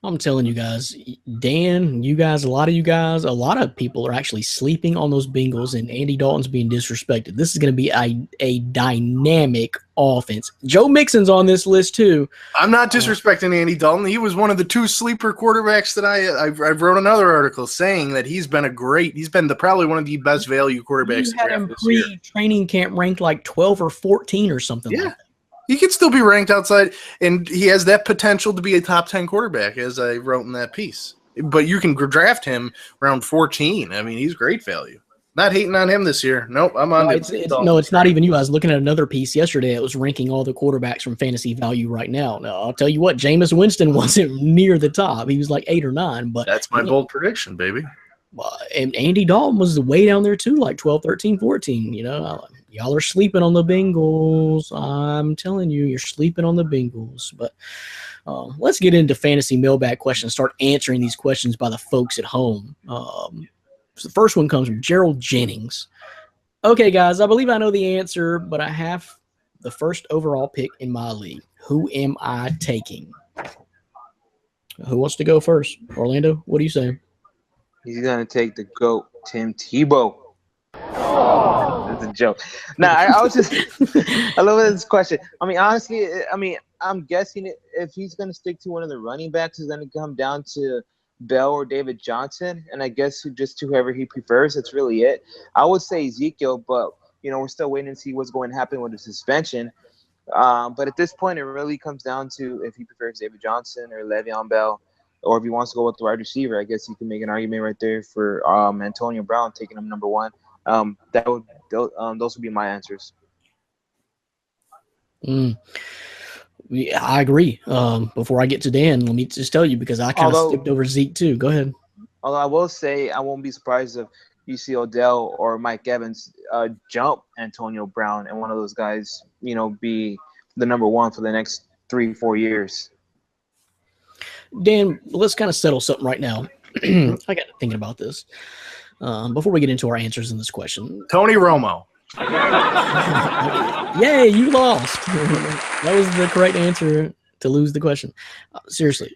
I'm telling you guys, Dan, a lot of people are actually sleeping on those Bengals, and Andy Dalton's being disrespected. This is going to be a dynamic offense. Joe Mixon's on this list too. I'm not disrespecting Andy Dalton. He was one of the 2 sleeper quarterbacks that I wrote another article saying that he's been probably one of the best value quarterbacks. You had him pre-training camp ranked like 12 or 14 or something like that. He could still be ranked outside, and he has that potential to be a top 10 quarterback, as I wrote in that piece. But you can draft him around 14. I mean, he's great value. Not hating on him this year. Nope, I'm on it. It's not even you. I was looking at another piece yesterday. It was ranking all the quarterbacks from fantasy value right now. Now, I'll tell you what, Jameis Winston wasn't near the top. He was like 8 or 9. But that's my bold prediction, baby. And Andy Dalton was way down there too, like 12, 13, 14. Y'all are sleeping on the Bengals. I'm telling you, you're sleeping on the Bengals. But let's get into fantasy mailbag questions. Start answering these questions by the folks at home. So the first one comes from Gerald Jennings. Okay, guys, I believe I know the answer, but I have the first overall pick in my league. Who am I taking? Who wants to go first? Orlando, what do you say? He's going to take the GOAT, Tim Tebow. That's a joke. I was just – I love this question. I mean, honestly, I'm guessing if he's going to stick to one of the running backs, it's going to come down to Bell or David Johnson, and I guess just whoever he prefers. That's really it. I would say Ezekiel, but we're still waiting to see what's going to happen with the suspension. But at this point, it really comes down to if he prefers David Johnson or Le'Veon Bell, or if he wants to go with the wide receiver. I guess you can make an argument right there for Antonio Brown taking him number one. Those would be my answers. Yeah, I agree. Before I get to Dan, let me just tell you, because I kind of skipped over Zeke too. Go ahead. Although I will say I won't be surprised if you see Odell or Mike Evans jump Antonio Brown and one of those guys, be the number one for the next 3-4 years. Dan, let's kind of settle something right now. I got thinking about this before we get into our answers in this question. Tony Romo. Yay, you lost. That was the correct answer to lose the question. Seriously,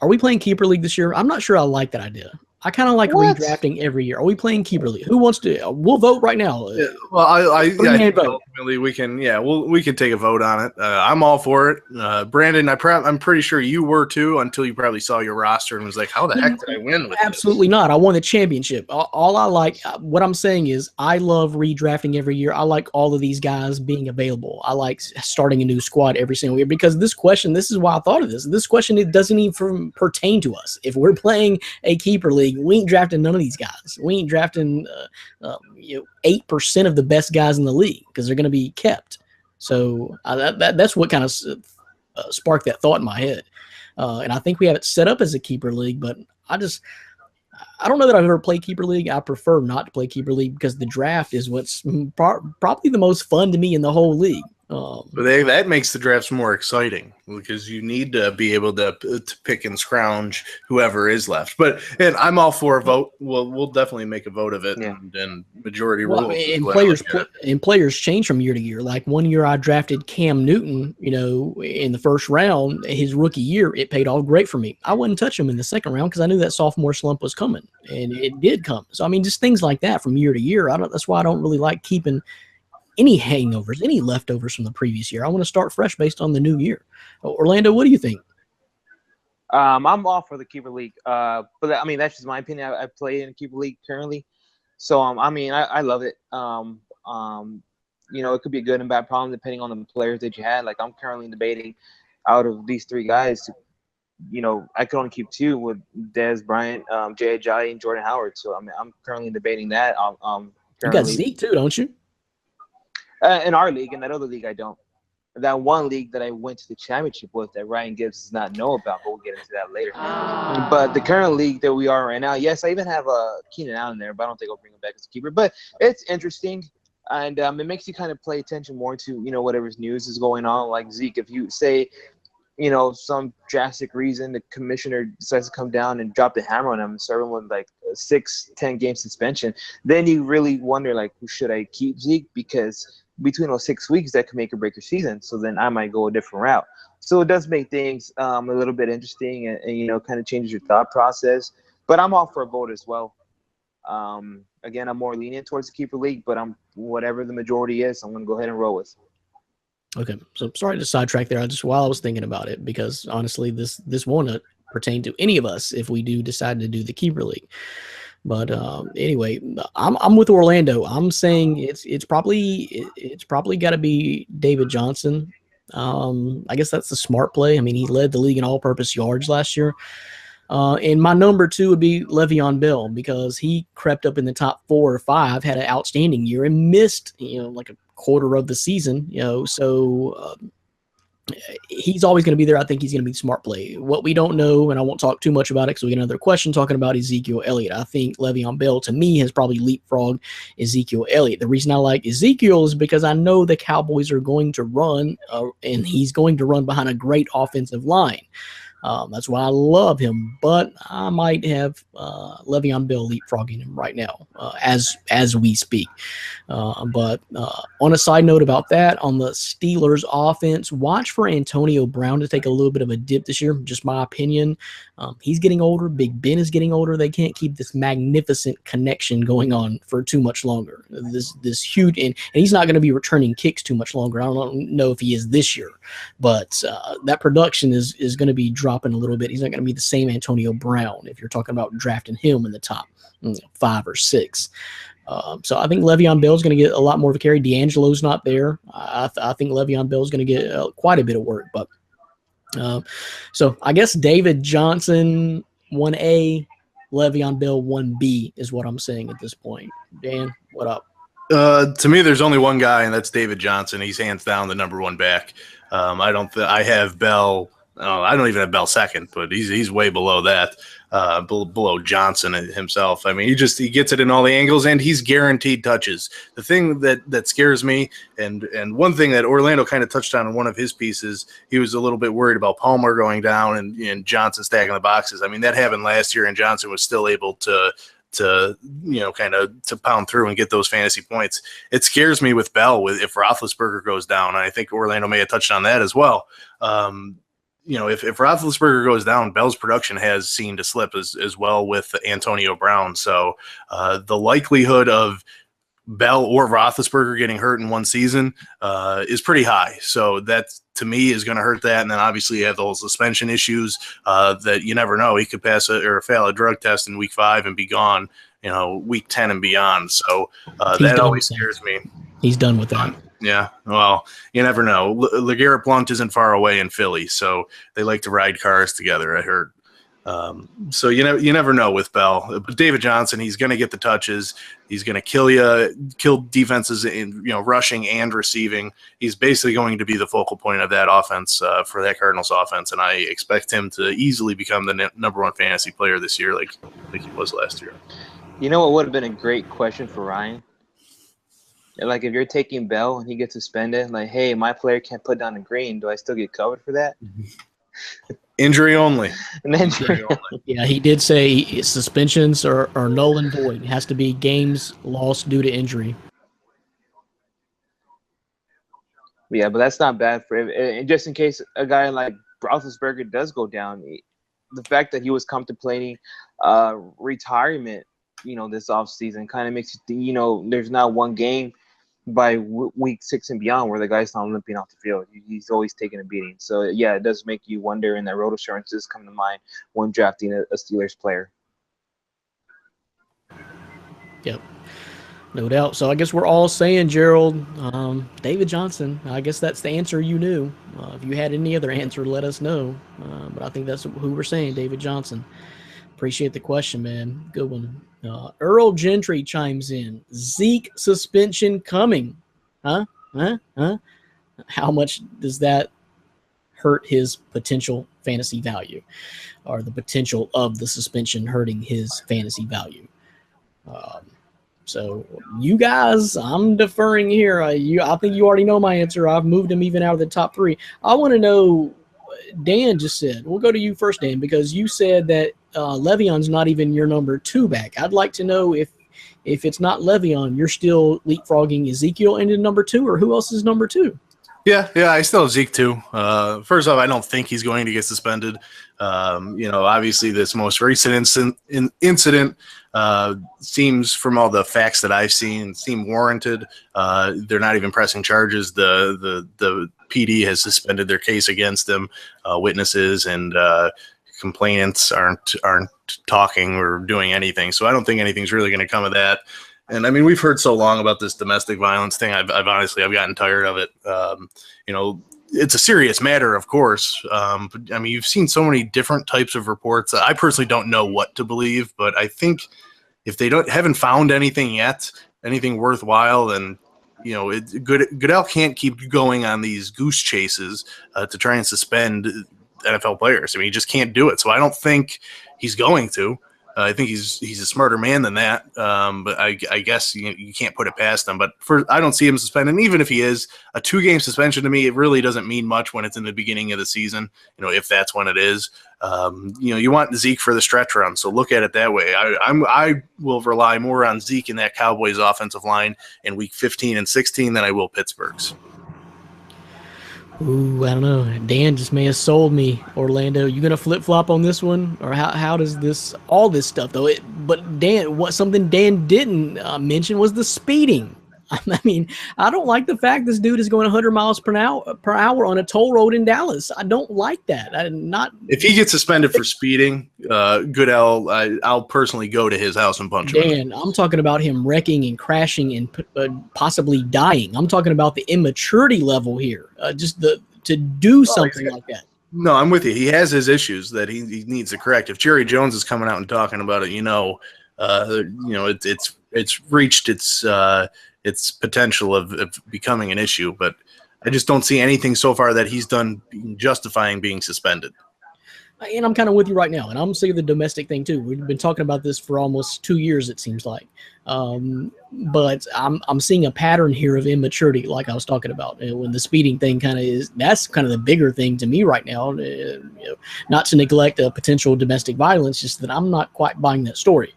are we playing Keeper League this year? I'm not sure I like that idea. I kind of like redrafting every year. Are we playing Keeper League? Who wants to? We'll vote right now. Yeah, well, I think vote. ultimately we can. Yeah, we can take a vote on it. I'm all for it. Brandon, I'm pretty sure you were too, until you probably saw your roster and was like, "How the heck did I win with Absolutely this?" not. I won the championship. All I like, what I'm saying is, I love redrafting every year. I like all of these guys being available. I like starting a new squad every single year, because this question, this is why I thought of this. This question, it doesn't even pertain to us. If we're playing a Keeper League, we ain't drafting none of these guys. We ain't drafting 8% of the best guys in the league, because they're going to be kept. So that's what kind of sparked that thought in my head. And I think we have it set up as a Keeper League, but I don't know that I've ever played Keeper League. I prefer not to play Keeper League, because the draft is what's probably the most fun to me in the whole league. But that makes the drafts more exciting, because you need to be able to pick and scrounge whoever is left. And I'm all for a vote. We'll definitely make a vote of it, and majority rules. And players change from year to year. Like 1 year I drafted Cam Newton, in the first round. His rookie year, it paid off great for me. I wouldn't touch him in the second round, because I knew that sophomore slump was coming, and it did come. So I mean, just things like that from year to year. That's why I don't really like keeping any hangovers, any leftovers from the previous year. I want to start fresh based on the new year. Orlando, what do you think? I'm all for the Keeper League. But I mean, that's just my opinion. I play in Keeper League currently. So, I mean, I love it. It could be a good and bad problem depending on the players that you had. Like, I'm currently debating out of these three guys, I could only keep two with Dez Bryant, Jay Ajayi, and Jordan Howard. So, I mean, I'm currently debating that. You got Zeke too, don't you? In our league. In that other league, I don't. That one league that I went to the championship with that Ryan Gibbs does not know about, but we'll get into that later. But the current league that we are right now, yes, I even have Keenan Allen there, but I don't think I'll bring him back as a keeper. But it's interesting, and it makes you kind of pay attention more to, whatever news is going on. Like Zeke, if you say, some drastic reason the commissioner decides to come down and drop the hammer on him and serve him with like a 6-10 game suspension, then you really wonder, like, should I keep Zeke? Because between those 6 weeks, that could make or break your season. So then I might go a different route. So it does make things a little bit interesting, and kind of changes your thought process. But I'm all for a vote as well. Again, I'm more lenient towards the Keeper League, but whatever the majority is, I'm going to go ahead and roll with. Okay, so sorry to sidetrack there. While I was thinking about it, because honestly, this won't pertain to any of us if we do decide to do the Keeper League. But anyway, I'm with Orlando. I'm saying it's probably got to be David Johnson. I guess that's the smart play. I mean, he led the league in all-purpose yards last year. And my number 2 would be Le'Veon Bell, because he crept up in the top 4 or 5, had an outstanding year, and missed like a quarter of the season. So he's always going to be there. I think he's going to be smart play. What we don't know, and I won't talk too much about it because we get another question talking about Ezekiel Elliott. I think Le'Veon Bell, to me, has probably leapfrogged Ezekiel Elliott. The reason I like Ezekiel is because I know the Cowboys are going to run, and he's going to run behind a great offensive line. That's why I love him, but I might have Le'Veon Bell leapfrogging him right now as we speak. But on a side note about that, on the Steelers offense, watch for Antonio Brown to take a little bit of a dip this year. Just my opinion. He's getting older. Big Ben is getting older. They can't keep this magnificent connection going on for too much longer. This huge, and he's not going to be returning kicks too much longer. I don't know if he is this year, but that production is going to be dropping a little bit. He's not going to be the same Antonio Brown if you're talking about drafting him in the top 5 or 6. So I think Le'Veon Bell is going to get a lot more of a carry. D'Angelo's not there. I think Le'Veon Bell is going to get quite a bit of work. But so I guess David Johnson 1A, Le'Veon Bell 1B is what I'm saying at this point. Dan, what up? To me, there's only one guy, and that's David Johnson. He's hands down the number one back. I have Bell. I don't even have Bell second, but he's way below that, below Johnson himself. I mean, he gets it in all the angles, and he's guaranteed touches. The thing that scares me, and one thing that Orlando kind of touched on in one of his pieces, he was a little bit worried about Palmer going down and Johnson stacking the boxes. I mean, that happened last year, and Johnson was still able to kind of to pound through and get those fantasy points. It scares me with Bell if Roethlisberger goes down. And I think Orlando may have touched on that as well. If Roethlisberger goes down, Bell's production has seen to slip as well with Antonio Brown. So the likelihood of Bell or Roethlisberger getting hurt in one season is pretty high. So that, to me, is going to hurt that. And then obviously you have the whole suspension issues that you never know. He could pass or fail a drug test in week 5 and be gone, week 10 and beyond. So that always scares me. He's done with that. Yeah, well, you never know. LeGarrette Blount isn't far away in Philly, so they like to ride cars together, I heard. So you never know with Bell. But David Johnson, he's going to get the touches. He's going to kill defenses in rushing and receiving. He's basically going to be the focal point of that offense for that Cardinals offense, and I expect him to easily become the number one fantasy player this year, like he was last year. You know what would have been a great question for Ryan? Like, if you're taking Bell and he gets suspended, like, hey, my player can't put down the green, do I still get covered for that? Injury only. Yeah, he did say suspensions are null and void. It has to be games lost due to injury. Yeah, but that's not bad for him. And just in case a guy like Roethlisberger does go down, the fact that he was contemplating retirement, this offseason kind of makes there's not one game by week 6 and beyond where the guy's not limping off the field. He's always taking a beating. So, yeah, it does make you wonder, and that road assurance does come to mind when drafting a Steelers player. Yep, no doubt. So I guess we're all saying, Gerald, David Johnson. I guess that's the answer you knew. If you had any other answer, let us know. But I think that's who we're saying, David Johnson. Appreciate the question, man. Good one. Earl Gentry chimes in. Zeke suspension coming. Huh? How much does that hurt his potential fantasy value, or the potential of the suspension hurting his fantasy value? So you guys, I'm deferring here. I think you already know my answer. I've moved him even out of the top 3. I want to know, Dan just said, we'll go to you first, Dan, because you said that Le'Veon's not even your number 2 back. I'd like to know if it's not Le'Veon, you're still leapfrogging Ezekiel into number 2, or who else is number 2? Yeah, I still have Zeke too. First off, I don't think he's going to get suspended. Obviously this most recent incident seems, from all the facts that I've seen, seem warranted. They're not even pressing charges. The PD has suspended their case against him. Witnesses and complainants aren't talking or doing anything. So I don't think anything's really going to come of that. And I mean, we've heard so long about this domestic violence thing. I've honestly gotten tired of it. It's a serious matter, of course. But I mean, you've seen so many different types of reports. I personally don't know what to believe, but I think if they haven't found anything yet, anything worthwhile, then Goodell can't keep going on these goose chases to try and suspend NFL players. I mean, he just can't do it. So I don't think he's going to. I think he's a smarter man than that, but I guess you can't put it past him. But I don't see him suspended. And even if he is, a 2-game suspension to me, it really doesn't mean much when it's in the beginning of the season, if that's when it is. You want Zeke for the stretch run, so look at it that way. I will rely more on Zeke in that Cowboys offensive line in week 15 and 16 than I will Pittsburgh's. Ooh, I don't know. Dan just may have sold me, Orlando. You gonna flip flop on this one, or how does all this stuff though? But Dan, something Dan didn't mention was the speeding. I mean, I don't like the fact this dude is going 100 miles per hour on a toll road in Dallas. I don't like that. If he gets suspended for speeding, Goodell, I'll personally go to his house and punch him. Dan, I'm talking about him wrecking and crashing and possibly dying. I'm talking about the immaturity level here. To do something like that. No, I'm with you. He has his issues that he needs to correct. If Jerry Jones is coming out and talking about it, it's reached its potential of becoming an issue. But I just don't see anything so far that he's done justifying being suspended. And I'm kind of with you right now, and I'm seeing the domestic thing too. We've been talking about this for almost 2 years, it seems like. But I'm seeing a pattern here of immaturity, like I was talking about. When the speeding thing that's kind of the bigger thing to me right now. Not to neglect potential domestic violence, just that I'm not quite buying that story.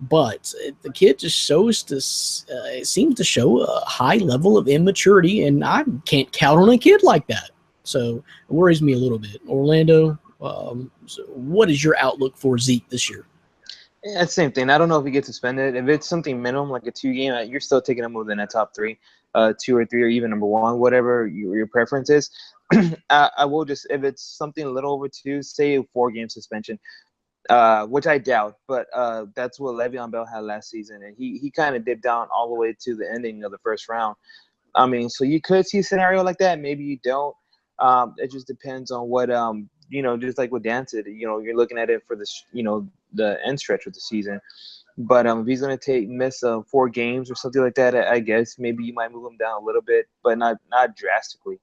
But the kid just it seems to show a high level of immaturity, and I can't count on a kid like that. So it worries me a little bit. Orlando, so what is your outlook for Zeke this year? Yeah, it's the same thing. I don't know if he gets suspended. If it's something minimum, like a 2-game, you're still taking him within that top 3, 2 or 3, or even number 1, whatever your preference is. I will just, if it's something a little over 2, say a 4-game suspension, which I doubt, but that's what Le'Veon Bell had last season, and he kind of dipped down all the way to the ending of the first round. I mean, so you could see a scenario like that. Maybe you don't. It just depends on what just like what Dan said, you're looking at it for this, the end stretch of the season. But if he's going to miss 4 games or something like that, I guess maybe you might move him down a little bit, but not drastically.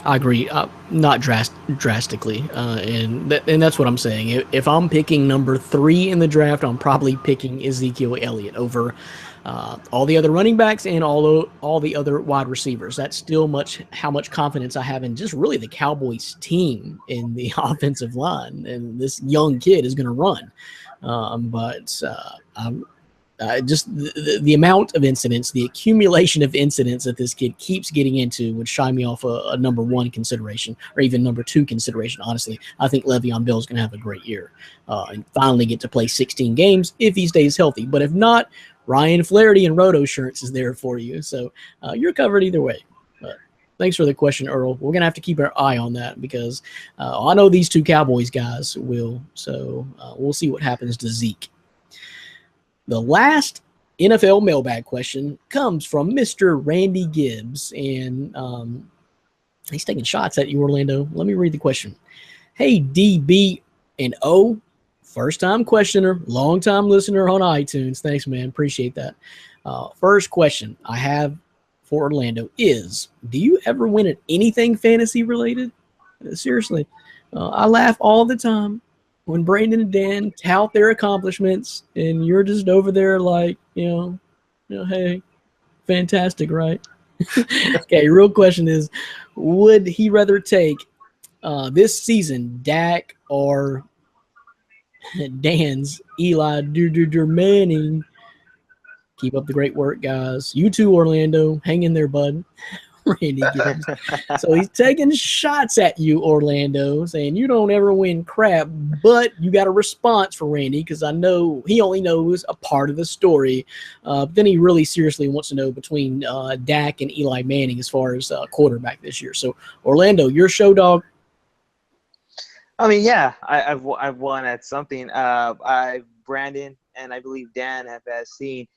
I agree, not drastically, and that's what I'm saying. If I'm picking number 3 in the draft, I'm probably picking Ezekiel Elliott over all the other running backs and all the other wide receivers. That's still how much confidence I have in just really the Cowboys team in the offensive line, and this young kid is going to run. Just the amount of incidents, the accumulation of incidents that this kid keeps getting into would shy me off a number 1 consideration, or even number 2 consideration. Honestly, I think Le'Veon Bell is going to have a great year and finally get to play 16 games if he stays healthy. But if not, Ryan Flaherty and Roto Insurance is there for you. So you're covered either way. But thanks for the question, Earl. We're going to have to keep our eye on that because I know these 2 Cowboys guys will. So we'll see what happens to Zeke. The last NFL mailbag question comes from Mr. Randy Gibbs, and he's taking shots at you, Orlando. Let me read the question. Hey, DB and O, first-time questioner, long-time listener on iTunes. Thanks, man. Appreciate that. First question I have for Orlando is, do you ever win at anything fantasy-related? Seriously. I laugh all the time when Brandon and Dan tout their accomplishments, and you're just over there like, hey, fantastic, right? Okay, real question is, would he rather take this season Dak or Dan's Eli Manning? Keep up the great work, guys. You too, Orlando. Hang in there, bud. Randy Gibbs. So he's taking shots at you, Orlando, saying you don't ever win crap, but you got a response for Randy because I know he only knows a part of the story. But then he really seriously wants to know between Dak and Eli Manning as far as quarterback this year. So Orlando, your show dog. I mean, yeah, I've won at something. Brandon and I believe Dan have seen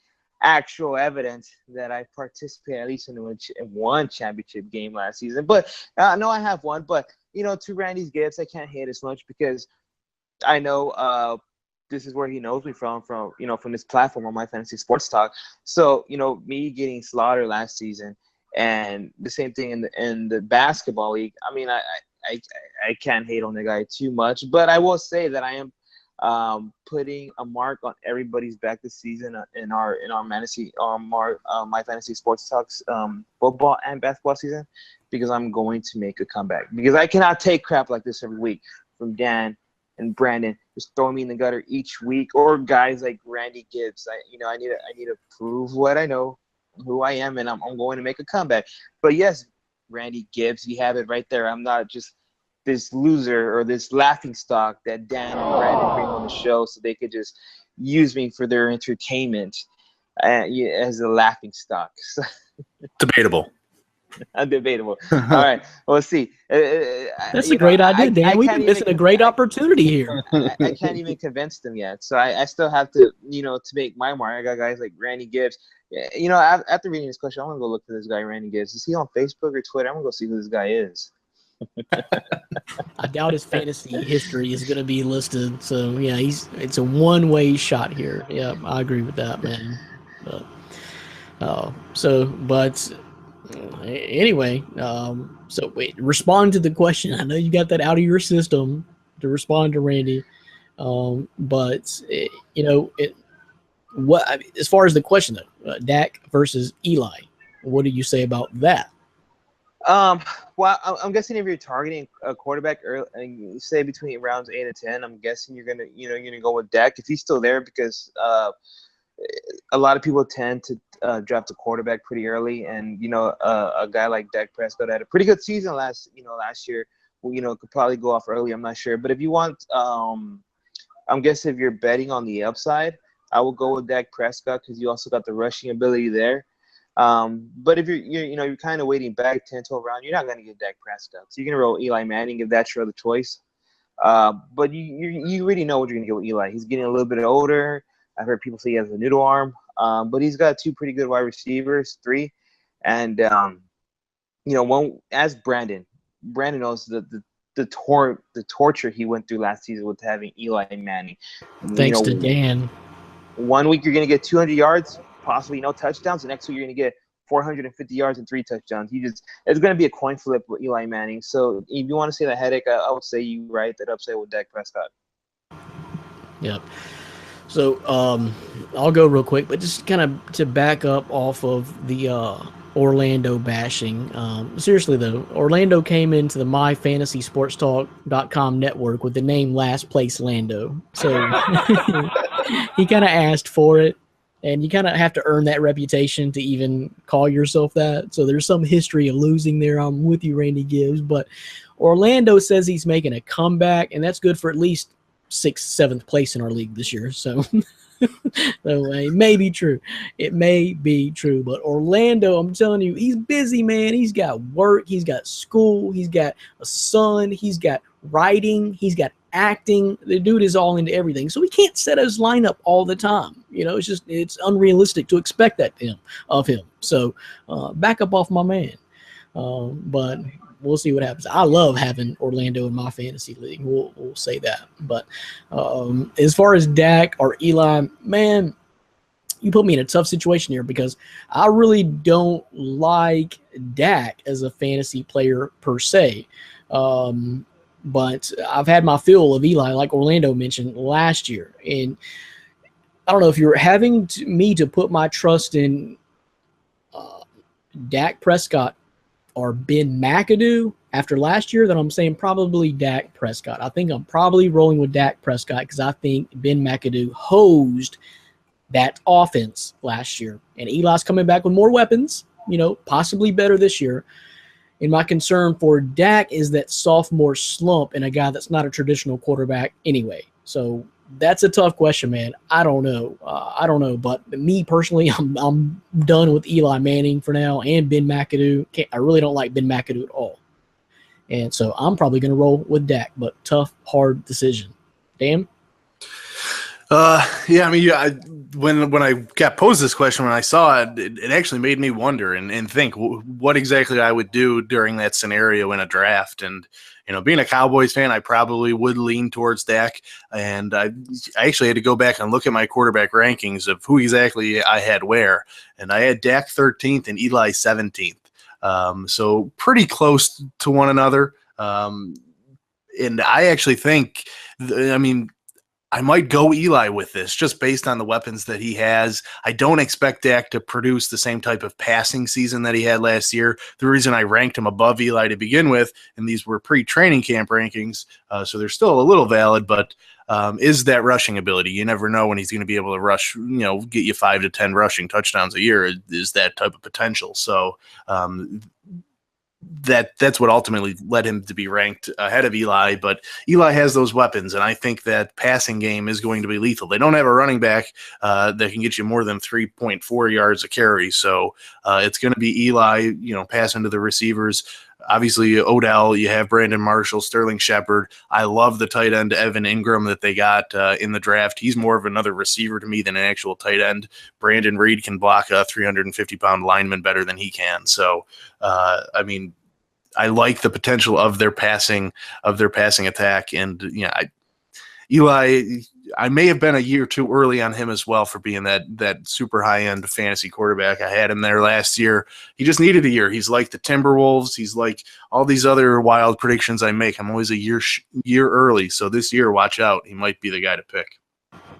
actual evidence that I participated at least in one championship game last season. But no, I have one. But to Randy's gifts, I can't hate as much because I know this is where he knows me from this platform on My Fantasy Sports Talk. So me getting slaughtered last season, and the same thing in the basketball league. I mean, I can't hate on the guy too much, but I will say that I am putting a mark on everybody's back this season in our My Fantasy Sports Talks football and basketball season, because I'm going to make a comeback, because I cannot take crap like this every week from Dan and Brandon just throwing me in the gutter each week, or guys like Randy Gibbs. I need to prove what I know, who I am, and I'm going to make a comeback. But yes, Randy Gibbs, you have it right there. I'm not just this loser or this laughing stock that Dan and Brandon bring on the show so they could just use me for their entertainment. as a laughing stock. So, Debatable. undebatable. All right, we'll see. That's a great idea, Dan. We've been missing a great opportunity here. I can't even convince them yet. So I still have to, to make my mark. I got guys like Randy Gibbs. After reading this question, I want to go look for this guy, Randy Gibbs. Is he on Facebook or Twitter? I'm going to go see who this guy is. I doubt his fantasy history is going to be listed. So, yeah, it's a one-way shot here. Yeah, I agree with that, man. But anyway, so wait, respond to the question. I know you got that out of your system to respond to Randy. As far as the question though, Dak versus Eli, what do you say about that? Well, I'm guessing if you're targeting a quarterback early, say between rounds 8 and 10, I'm guessing you're gonna go with Dak if he's still there, because a lot of people tend to draft a quarterback pretty early, and a guy like Dak Prescott had a pretty good season last year. Could probably go off early. I'm not sure, but if you want, I'm guessing if you're betting on the upside, I will go with Dak Prescott because you also got the rushing ability there. But if you're kind of waiting back 10, 12 round, you're not going to get Dak Prescott. So you're going to roll Eli Manning if that's your other choice. But you really know what you're going to get with Eli. He's getting a little bit older. I've heard people say he has a noodle arm. But he's got 2 pretty good wide receivers, 3. And, one, as Brandon knows the torture he went through last season with having Eli Manning. Thanks to Dan. 1 week you're going to get 200 yards, possibly no touchdowns. The next week you're going to get 450 yards and 3 touchdowns. It's going to be a coin flip with Eli Manning. So if you want to say the headache, I would say you right that upside with Dak Prescott. Yep. So I'll go real quick, but just kind of to back up off of the Orlando bashing. Seriously though, Orlando came into the myfantasysportstalk.com network with the name Last Place Lando. So he kind of asked for it, and you kind of have to earn that reputation to even call yourself that. So there's some history of losing there. I'm with you, Randy Gibbs, but Orlando says he's making a comeback, and that's good for at least 6th, 7th place in our league this year. So it may be true. It may be true. But Orlando, I'm telling you, he's busy, man. He's got work. He's got school. He's got a son. He's got writing. He's got acting. The dude is all into everything. So he can't set his lineup all the time. It's unrealistic to expect that of him. So back up off my man. But we'll see what happens. I love having Orlando in my fantasy league. We'll say that. But as far as Dak or Eli, man, you put me in a tough situation here because I really don't like Dak as a fantasy player per se. But I've had my fill of Eli, like Orlando mentioned last year. And I don't know if you're having me to put my trust in Dak Prescott or Ben McAdoo after last year, then I'm saying probably Dak Prescott. I think I'm probably rolling with Dak Prescott because I think Ben McAdoo hosed that offense last year. And Eli's coming back with more weapons, possibly better this year. And my concern for Dak is that sophomore slump in a guy that's not a traditional quarterback anyway. So that's a tough question, man. I don't know. But me personally, I'm done with Eli Manning for now and Ben McAdoo. I really don't like Ben McAdoo at all. And so I'm probably going to roll with Dak, but tough, hard decision. Dan? When I got posed this question, when I saw it, it actually made me wonder and think what exactly I would do during that scenario in a draft. And, being a Cowboys fan, I probably would lean towards Dak. And I actually had to go back and look at my quarterback rankings of who exactly I had where. And I had Dak 13th and Eli 17th. So pretty close to one another. And I actually think, I might go Eli with this just based on the weapons that he has. I don't expect Dak to produce the same type of passing season that he had last year. The reason I ranked him above Eli to begin with, and these were pre-training camp rankings, so they're still a little valid, but is that rushing ability. You never know when he's going to be able to rush, get you 5 to 10 rushing touchdowns a year is that type of potential. So that's what ultimately led him to be ranked ahead of Eli. But Eli has those weapons, and I think that passing game is going to be lethal. They don't have a running back that can get you more than 3.4 yards a carry, so it's going to be Eli, passing to the receivers. Obviously, Odell, you have Brandon Marshall, Sterling Shepard. I love the tight end Evan Ingram that they got in the draft. He's more of another receiver to me than an actual tight end. Brandon Reed can block a 350-pound lineman better than he can. So, I like the potential of their passing attack. And Eli, I may have been a year too early on him as well for being that super high-end fantasy quarterback. I had him there last year. He just needed a year. He's like the Timberwolves. He's like all these other wild predictions I make. I'm always a year early. So this year, watch out. He might be the guy to pick.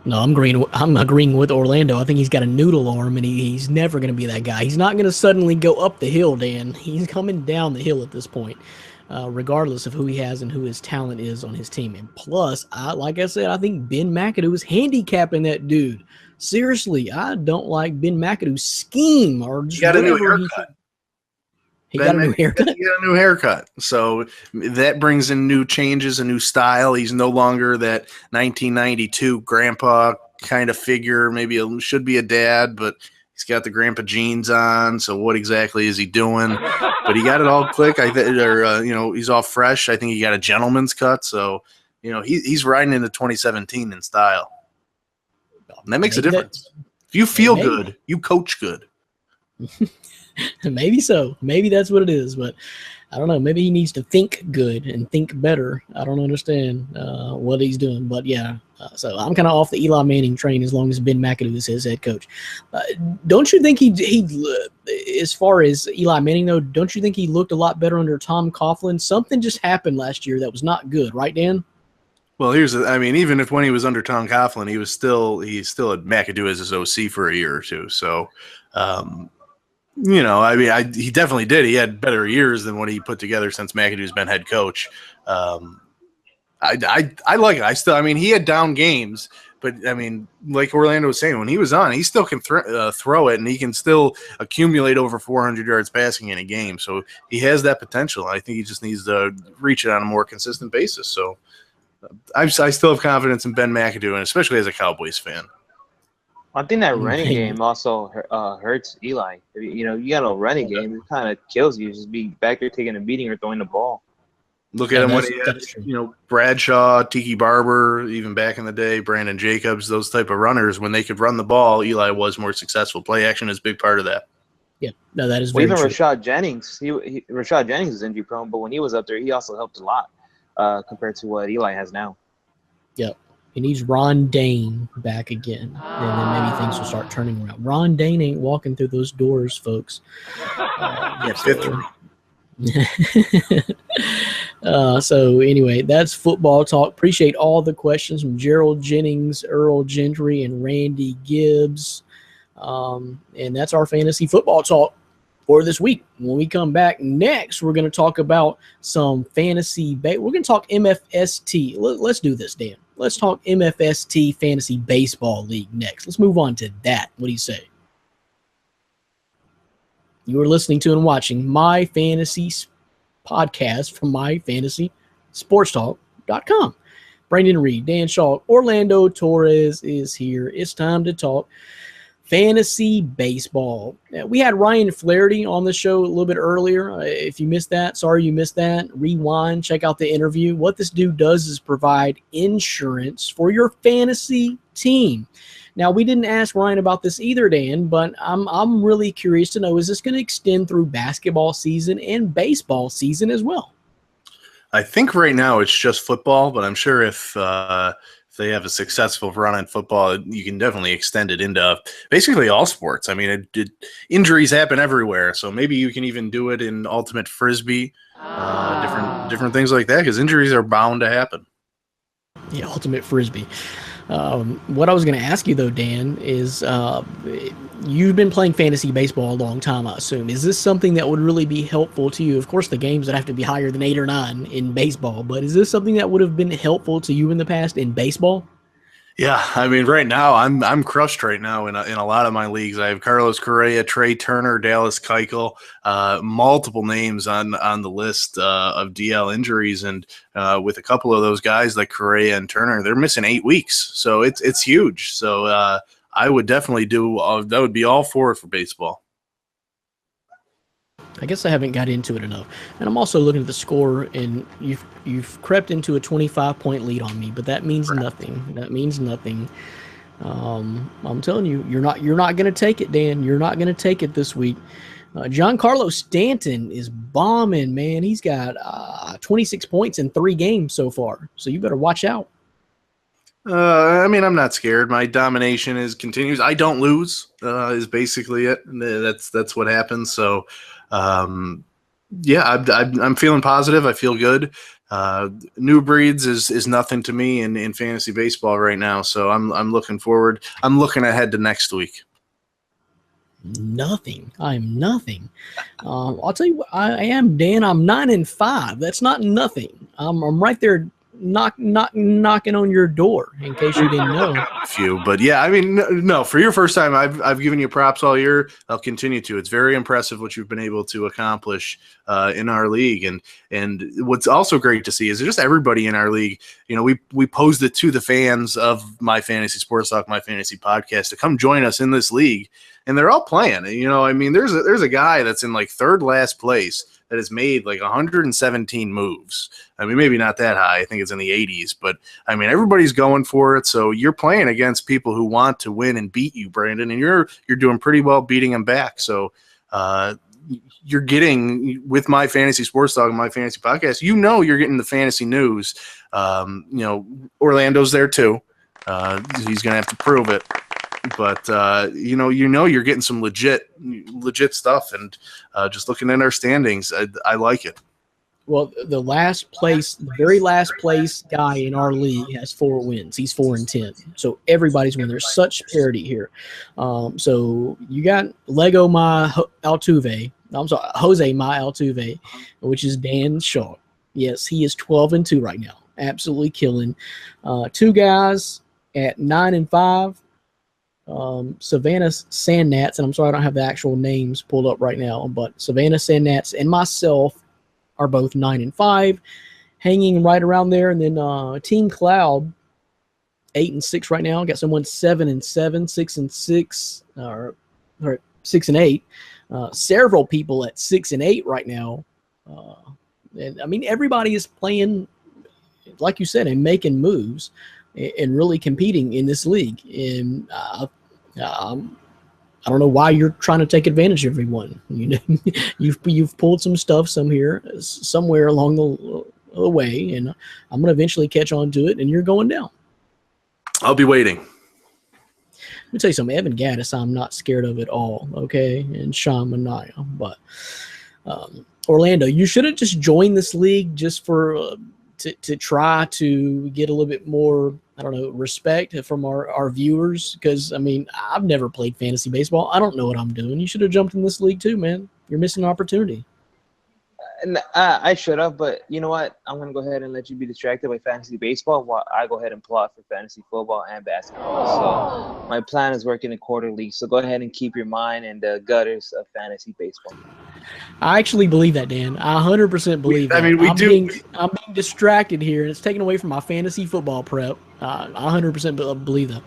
No, I'm agreeing with Orlando. I think he's got a noodle arm, and he's never going to be that guy. He's not going to suddenly go up the hill, Dan. He's coming down the hill at this point. Regardless of who he has and who his talent is on his team. And plus, like I said, I think Ben McAdoo is handicapping that dude. Seriously, I don't like Ben McAdoo's scheme. Or just he got a new haircut. He got a new haircut. So that brings in new changes, a new style. He's no longer that 1992 grandpa kind of figure. Maybe should be a dad, but he's got the grandpa jeans on, so what exactly is he doing? But he got it all click. He's all fresh. I think he got a gentleman's cut, so he's riding into 2017 in style, and that makes a difference. If you feel good, you coach good. Maybe so. Maybe that's what it is, but I don't know. Maybe he needs to think good and think better. I don't understand what he's doing, but yeah. So I'm kind of off the Eli Manning train as long as Ben McAdoo is his head coach. Don't you think he as far as Eli Manning though, don't you think he looked a lot better under Tom Coughlin? Something just happened last year that was not good, right, Dan? Well, even if when he was under Tom Coughlin, he still had McAdoo as his OC for a year or two. So, he definitely did. He had better years than what he put together since McAdoo's been head coach. I like it. He had down games, but like Orlando was saying, when he was on, he still can throw it, and he can still accumulate over 400 yards passing in a game. So he has that potential. I think he just needs to reach it on a more consistent basis. So I still have confidence in Ben McAdoo, and especially as a Cowboys fan. I think that running game also hurts Eli. You got a running game, it kind of kills you. Just be back there taking a beating or throwing the ball. Look at him when he had, Bradshaw, Tiki Barber, even back in the day, Brandon Jacobs, those type of runners. When they could run the ball, Eli was more successful. Play action is a big part of that. Yeah, no, that is very true. Even Rashad Jennings, Rashad Jennings is injury prone, but when he was up there, he also helped a lot compared to what Eli has now. Yep. He needs Ron Dane back again, and then maybe things will start turning around. Ron Dane ain't walking through those doors, folks. So anyway, that's football talk. Appreciate all the questions from Gerald Jennings, Earl Gentry, and Randy Gibbs. And that's our fantasy football talk for this week. When we come back next, we're going to talk about some fantasy. We're going to talk MFST. Let's do this, Dan. Let's talk MFST Fantasy Baseball League next. Let's move on to that. What do you say? You are listening to and watching My Fantasy Podcast from MyFantasySportsTalk.com. Brandon Reed, Dan Shaw, Orlando Torres is here. It's time to talk fantasy baseball. We had Ryan Flaherty on the show a little bit earlier. If you missed that, sorry you missed that. Rewind, check out the interview. What this dude does is provide insurance for your fantasy team. Now, we didn't ask Ryan about this either, Dan, but I'm really curious to know, is this going to extend through basketball season and baseball season as well? I think right now it's just football, but I'm sure if they have a successful run in football, you can definitely extend it into basically all sports. Injuries happen everywhere, so maybe you can even do it in ultimate frisbee, different things like that, because injuries are bound to happen. Yeah, ultimate frisbee. What I was going to ask you, though, Dan, is you've been playing fantasy baseball a long time, I assume. Is this something that would really be helpful to you? Of course, the games would have to be higher than 8 or 9 in baseball, but is this something that would have been helpful to you in the past in baseball? Yeah, I mean, right now I'm crushed right now in a lot of my leagues. I have Carlos Correa, Trey Turner, Dallas Keuchel, multiple names on the list of DL injuries, and with a couple of those guys like Correa and Turner, they're missing 8 weeks, so it's huge. So I would definitely do that. Would be all for baseball. I guess I haven't got into it enough. And I'm also looking at the score, and you've crept into a 25-point lead on me, but that means nothing. That means nothing. I'm telling you, you're not going to take it, Dan. You're not going to take it this week. Giancarlo Stanton is bombing, man. He's got 26 points in 3 games so far, so you better watch out. I mean, I'm not scared. My domination continues. I don't lose. Is basically it. That's what happens. So, yeah, I'm feeling positive. I feel good. New breeds is nothing to me in fantasy baseball right now. So I'm looking forward. I'm looking ahead to next week. Nothing. I'm nothing. I'll tell you what I am, Dan. I'm 9-5. That's not nothing. I'm right there. Knocking on your door, in case you didn't know. A few, but yeah, I mean, no, for your first time, I've given you props all year. I'll continue to. It's very impressive what you've been able to accomplish in our league, and what's also great to see is just everybody in our league. You know, we posed it to the fans of My Fantasy Sports Talk, My Fantasy Podcast, to come join us in this league, and they're all playing. You know, I mean, there's a guy that's in like third last place that has made like 117 moves. I mean, maybe not that high. I think it's in the 80s, but I mean, everybody's going for it. So you're playing against people who want to win and beat you, Brandon, and you're doing pretty well beating them back. So you're getting, with My Fantasy Sports Talk and My Fantasy Podcast, you know, you're getting the fantasy news. You know, Orlando's there too. He's going to have to prove it. But you know you're getting some legit stuff, and just looking at our standings, I like it. Well, the very last place guy in our league has 4 wins. He's 4-10. So everybody's winning. There's such parity here. So you got Lego My Altuve. I'm sorry, Jose My Altuve, which is Dan Shaw. Yes, he is 12-2 right now. Absolutely killing. 2 guys at 9-5. Savannah Sandnats, and I'm sorry I don't have the actual names pulled up right now, but Savannah Sandnats and myself are both 9-5, hanging right around there. And then Team Cloud, 8-6 right now. Got someone 7-7, 6-6, or 6-8. Several people at 6-8 right now. And I mean, everybody is playing, like you said, and making moves and really competing in this league. And I don't know why you're trying to take advantage of everyone. You know, you've pulled some stuff somewhere along the way, and I'm gonna eventually catch on to it, and you're going down. I'll be waiting. Let me tell you something. Evan Gaddis, I'm not scared of at all. Okay, and Sean Mania, but Orlando, you shouldn't just join this league just for to try to get a little bit more, I don't know, respect from our viewers. Because, I mean, I've never played fantasy baseball. I don't know what I'm doing. You should have jumped in this league too, man. You're missing an opportunity. I should have, but you know what? I'm going to go ahead and let you be distracted by fantasy baseball while I go ahead and plot for fantasy football and basketball. So my plan is working in quarter league. So go ahead and keep your mind in the gutters of fantasy baseball. I actually believe that, Dan. I 100% believe that. I mean, I'm being distracted here, and it's taken away from my fantasy football prep. I 100% believe that.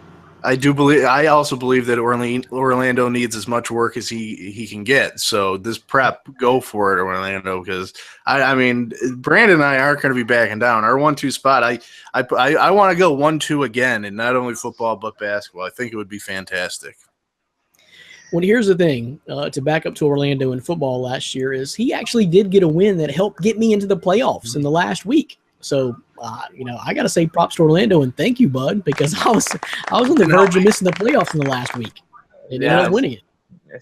I also believe that Orlando needs as much work as he can get. So this prep, go for it, Orlando, because I mean, Brandon and I aren't going to be backing down. Our 1-2 spot, I want to go 1-2 again, and not only football but basketball. I think it would be fantastic. Well, here's the thing, to back up to Orlando in football last year, is he actually did get a win that helped get me into the playoffs in the last week. So, you know, I got to say props to Orlando and thank you, bud, because I was on the verge of missing the playoffs in the last week and ended up winning it.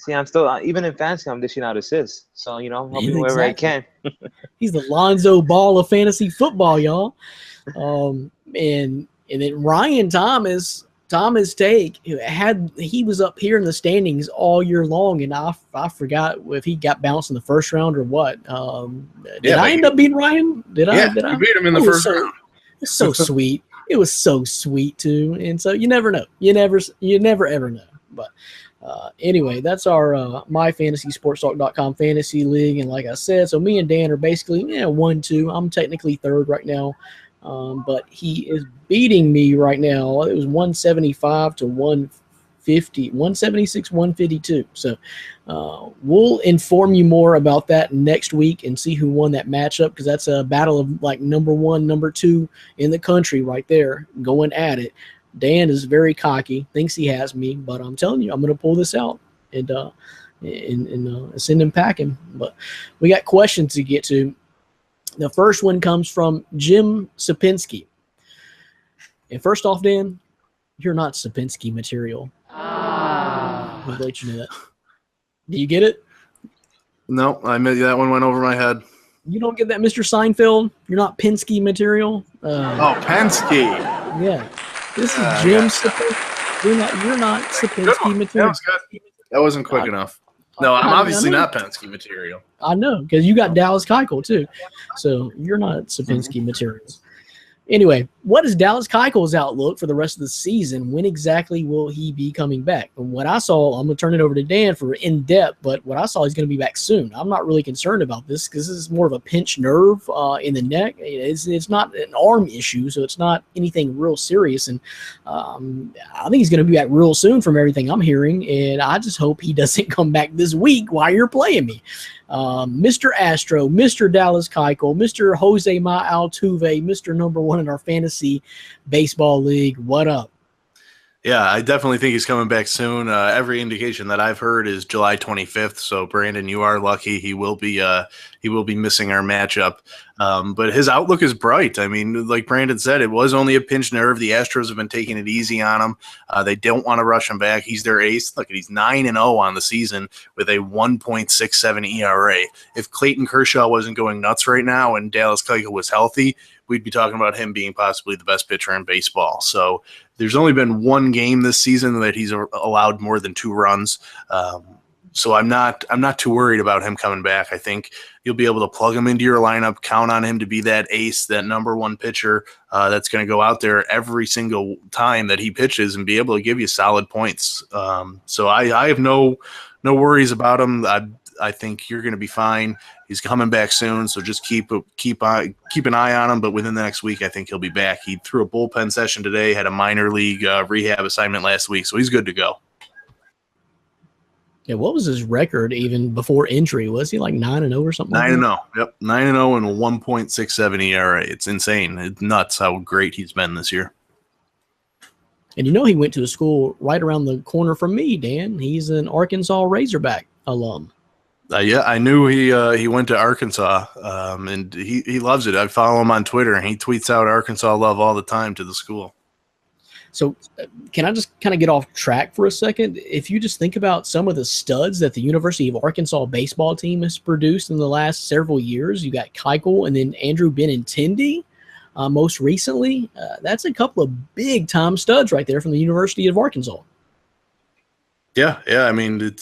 See, I'm still, even in fantasy, I'm dishing out assists. So, you know, I'm helping wherever I can. He's the Lonzo Ball of fantasy football, y'all. And then Ryan Thomas Take, he was up here in the standings all year long, and I forgot if he got bounced in the first round or what. Did I end up beating Ryan? Did I? You beat him in the first round. It's so sweet. It was so sweet too, and so you never know. You never ever know. But anyway, that's our myfantasysportstalk.com fantasy league, and like I said, so me and Dan are basically 1-2. I'm technically third right now, but he is beating me right now. It was 175 to 150, 176, 152. So we'll inform you more about that next week and see who won that matchup, because that's a battle of like number 1, number 2 in the country right there going at it. Dan is very cocky, thinks he has me, but I'm telling you, I'm going to pull this out and send him packing. But we got questions to get to. The first one comes from Jim Sapinski. And first off, Dan, you're not Sapinski material. I'll let you know that. Do you get it? No, that one went over my head. You don't get that, Mr. Seinfeld? You're not Penske material? Penske. Yeah. This is Jim Sapinski. You're not Sapinski material. That was good. That wasn't quick enough. No, I'm obviously not Penske material. I know, because you got Dallas Keuchel too. So you're not Sapinski material. Anyway, what is Dallas Keuchel's outlook for the rest of the season? When exactly will he be coming back? And what I saw, I'm going to turn it over to Dan for in-depth, but what I saw, he's going to be back soon. I'm not really concerned about this because this is more of a pinched nerve in the neck. It's not an arm issue, so it's not anything real serious. And I think he's going to be back real soon from everything I'm hearing, and I just hope he doesn't come back this week while you're playing me. Mr. Astro, Mr. Dallas Keuchel, Mr. Jose Ma Altuve, Mr. Number 1 in our fantasy baseball league. What up? Yeah, I definitely think he's coming back soon. Every indication that I've heard is July 25th. So Brandon, you are lucky. He will be missing our matchup. But his outlook is bright. I mean, like Brandon said, it was only a pinched nerve. The Astros have been taking it easy on him. They don't want to rush him back. He's their ace. Look, he's 9-0 on the season with a 1.67 ERA. If Clayton Kershaw wasn't going nuts right now and Dallas Keuchel was healthy, we'd be talking about him being possibly the best pitcher in baseball. So there's only been one game this season that he's allowed more than 2 runs. So I'm not too worried about him coming back. I think you'll be able to plug him into your lineup, count on him to be that ace, that number 1 pitcher that's going to go out there every single time that he pitches and be able to give you solid points. So I have no worries about him. I think you're going to be fine. He's coming back soon, so just keep an eye on him. But within the next week, I think he'll be back. He threw a bullpen session today, had a minor league rehab assignment last week, so he's good to go. Yeah, what was his record even before injury? Was he like 9-0 or something? 9-0. Yep, 9-0 and a 1.67 ERA. It's insane. It's nuts how great he's been this year. And he went to a school right around the corner from me, Dan. He's an Arkansas Razorback alum. Yeah, I knew he went to Arkansas, and he loves it. I follow him on Twitter, and he tweets out Arkansas love all the time to the school. So can I just kind of get off track for a second? If you just think about some of the studs that the University of Arkansas baseball team has produced in the last several years, you got Keuchel and then Andrew Benintendi most recently. That's a couple of big-time studs right there from the University of Arkansas. Yeah. I mean,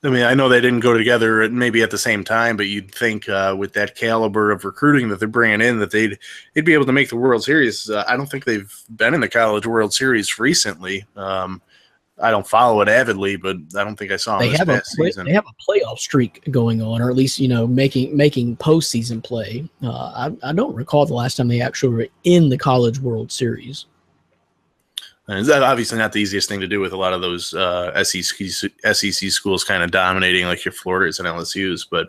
I know they didn't go together maybe at the same time, but you'd think with that caliber of recruiting that they're bringing in that they'd be able to make the World Series. I don't think they've been in the College World Series recently. I don't follow it avidly, but I don't think I saw them this past season. They have a playoff streak going on, or at least making postseason play. I don't recall the last time they actually were in the College World Series. And it's obviously not the easiest thing to do with a lot of those SEC schools kind of dominating like your Floridas and LSU's, but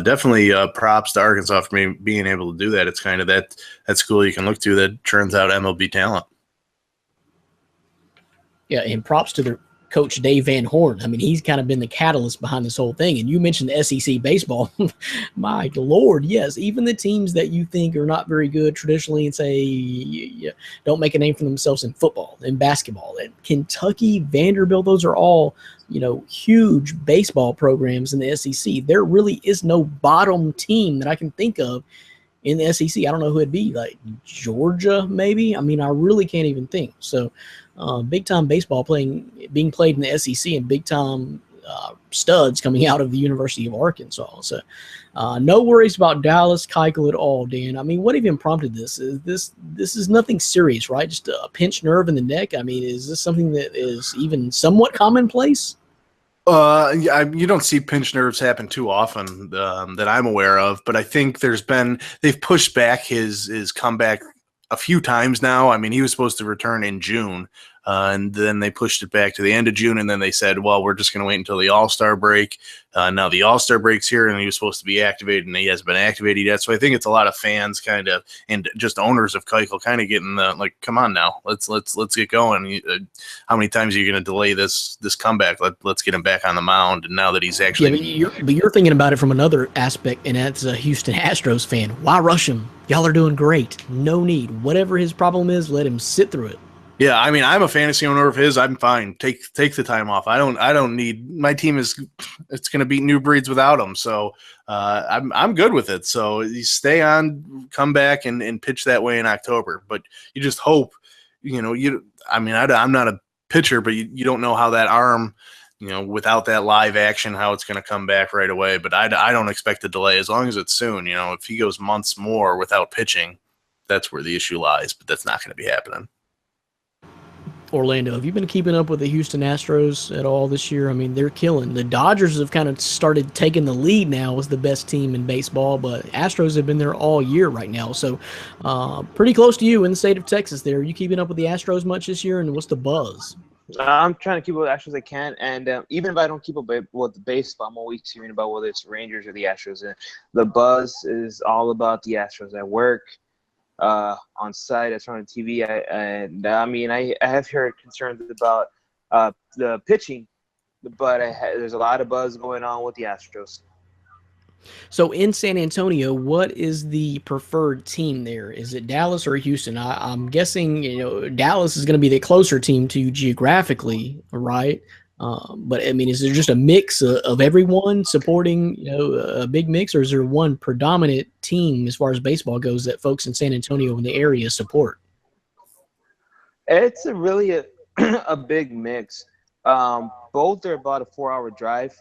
definitely props to Arkansas for being able to do that. It's kind of that school you can look to that turns out MLB talent. Yeah, and props to their coach Dave Van Horn. I mean, he's kind of been the catalyst behind this whole thing. And you mentioned the SEC baseball. My Lord, yes. Even the teams that you think are not very good traditionally and say don't make a name for themselves in football and basketball. And Kentucky, Vanderbilt, those are all, huge baseball programs in the SEC. There really is no bottom team that I can think of in the SEC. I don't know who it'd be, like Georgia, maybe. I mean, I really can't even think. So big-time baseball being played in the SEC and big-time studs coming out of the University of Arkansas. So no worries about Dallas Keuchel at all, Dan. I mean, what even prompted this? This is nothing serious, right? Just a pinched nerve in the neck. I mean, is this something that is even somewhat commonplace? You don't see pinched nerves happen too often that I'm aware of, but I think they've pushed back his comeback a few times now. I mean, he was supposed to return in June, and then they pushed it back to the end of June, and then they said, well, we're just going to wait until the All-Star break. Now the All-Star break's here, and he was supposed to be activated, and he hasn't been activated yet. So I think it's a lot of fans kind of, and just owners of Keuchel kind of getting like, come on now, let's get going. How many times are you going to delay this comeback? Let's get him back on the mound. And now that he's actually, but you're thinking about it from another aspect, and that's a Houston Astros fan. Why rush him? Y'all are doing great. No need. Whatever his problem is, let him sit through it. Yeah, I mean, I'm a fantasy owner of his. I'm fine. Take the time off. I don't need, my team it's going to beat New Breeds without him. So I'm good with it. So you stay on, come back and pitch that way in October. But you just hope, I'm not a pitcher, but you don't know how that arm, without that live action, how it's going to come back right away. But I don't expect a delay as long as it's soon. If he goes months more without pitching, that's where the issue lies. But that's not going to be happening. Orlando, have you been keeping up with the Houston Astros at all this year? I mean, they're killing. The Dodgers have kind of started taking the lead now as the best team in baseball, but Astros have been there all year right now. So pretty close to you in the state of Texas there. Are you keeping up with the Astros much this year, and what's the buzz? I'm trying to keep up with the Astros I can, and even if I don't keep up with the baseball, I'm always hearing about whether it's Rangers or the Astros. And the buzz is all about the Astros at work. On site, it's on TV. I have heard concerns about the pitching, but there's a lot of buzz going on with the Astros. So in San Antonio, what is the preferred team there? Is it Dallas or Houston? I'm guessing Dallas is going to be the closer team to you geographically, right? But I mean, is there just a mix of everyone supporting, a big mix, or is there one predominant team as far as baseball goes that folks in San Antonio and the area support? It's really a big mix. Both are about a 4-hour drive.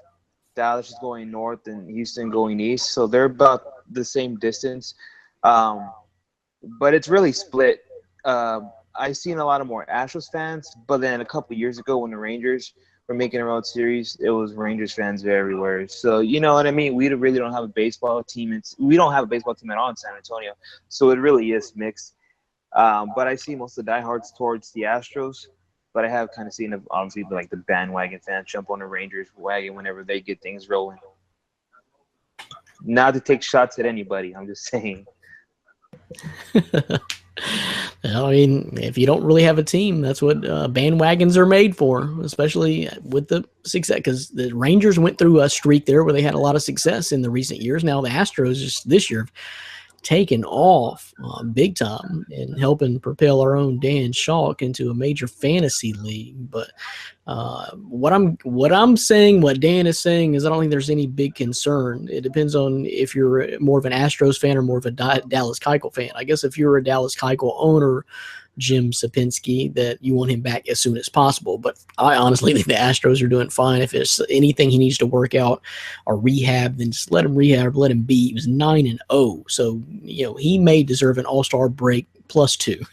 Dallas is going north and Houston going east, so they're about the same distance. But it's really split. I've seen a lot of more Astros fans, but then a couple years ago when the Rangers were making a World Series, it was Rangers fans everywhere. So you know what I mean? We really don't have a baseball team. We don't have a baseball team at all in San Antonio, so it really is mixed. But I see most of the diehards towards the Astros, but I have kind of seen obviously like the bandwagon fans jump on the Rangers wagon whenever they get things rolling. Not to take shots at anybody, I'm just saying. I mean, if you don't really have a team, that's what bandwagons are made for, especially with the success. Because the Rangers went through a streak there where they had a lot of success in the recent years. Now the Astros just this year have taken off big time and helping propel our own Dan Schalk into a major fantasy league. But what I'm saying, what Dan is saying, is I don't think there's any big concern. It depends on if you're more of an Astros fan or more of a Dallas Keuchel fan. I guess if you're a Dallas Keuchel owner, Jim Sapinski, that you want him back as soon as possible. But I honestly think the Astros are doing fine. If it's anything he needs to work out or rehab, then just let him rehab, let him be. He was 9-0. So, he may deserve an all-star break +2,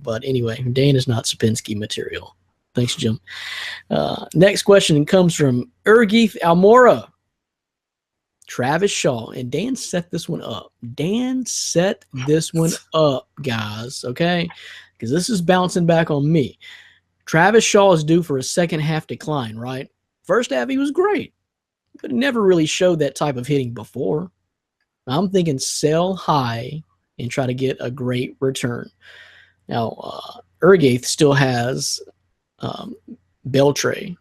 but anyway, Dan is not Sapinski material. Thanks, Jim. Next question comes from Urgeeth Almora. Travis Shaw, and Dan set this one up. Dan set this one up, guys, okay? Because this is bouncing back on me. Travis Shaw is due for a second half decline, right? First half, he was great, but never really showed that type of hitting before. I'm thinking sell high and try to get a great return. Now, Urgeeth still has Beltre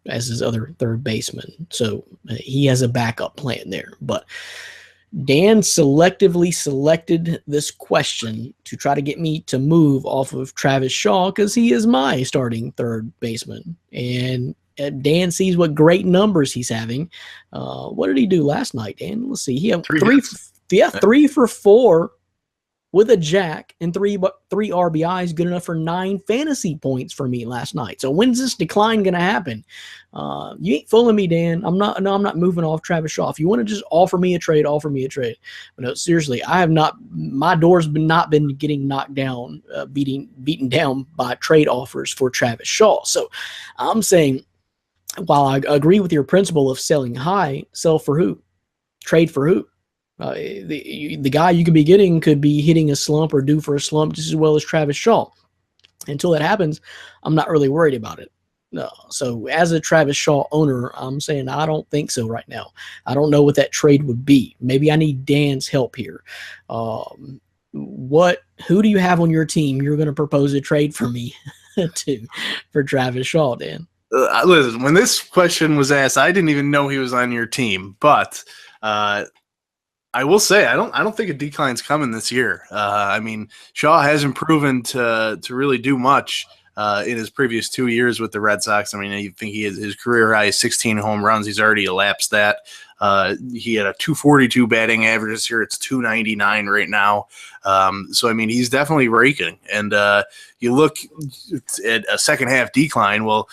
as his other third baseman. So he has a backup plan there. But Dan selectively selected this question to try to get me to move off of Travis Shaw because he is my starting third baseman. And Dan sees what great numbers he's having. What did he do last night, Dan? Let's see. He had 3 for 4 with a jack and three RBIs, good enough for 9 fantasy points for me last night. So when's this decline going to happen? You ain't fooling me, Dan. I'm not moving off Travis Shaw. If you want to just offer me a trade, offer me a trade. But no, seriously, my door's not been getting knocked down, beaten down by trade offers for Travis Shaw. So I'm saying, while I agree with your principle of selling high, sell for who? Trade for who? The guy you could be getting could be hitting a slump or due for a slump just as well as Travis Shaw. Until that happens, I'm not really worried about it. No. So as a Travis Shaw owner, I'm saying I don't think so right now. I don't know what that trade would be. Maybe I need Dan's help here. Who do you have on your team you're going to propose a trade for me for Travis Shaw, Dan? Listen, when this question was asked, I didn't even know he was on your team, but I will say I don't think a decline's coming this year. I mean, Shaw hasn't proven to really do much in his previous 2 years with the Red Sox. I mean, I think his career high is 16 home runs. He's already elapsed that. He had a 242 batting average this year. It's 299 right now. So I mean, he's definitely raking. And you look at a second half decline. Well,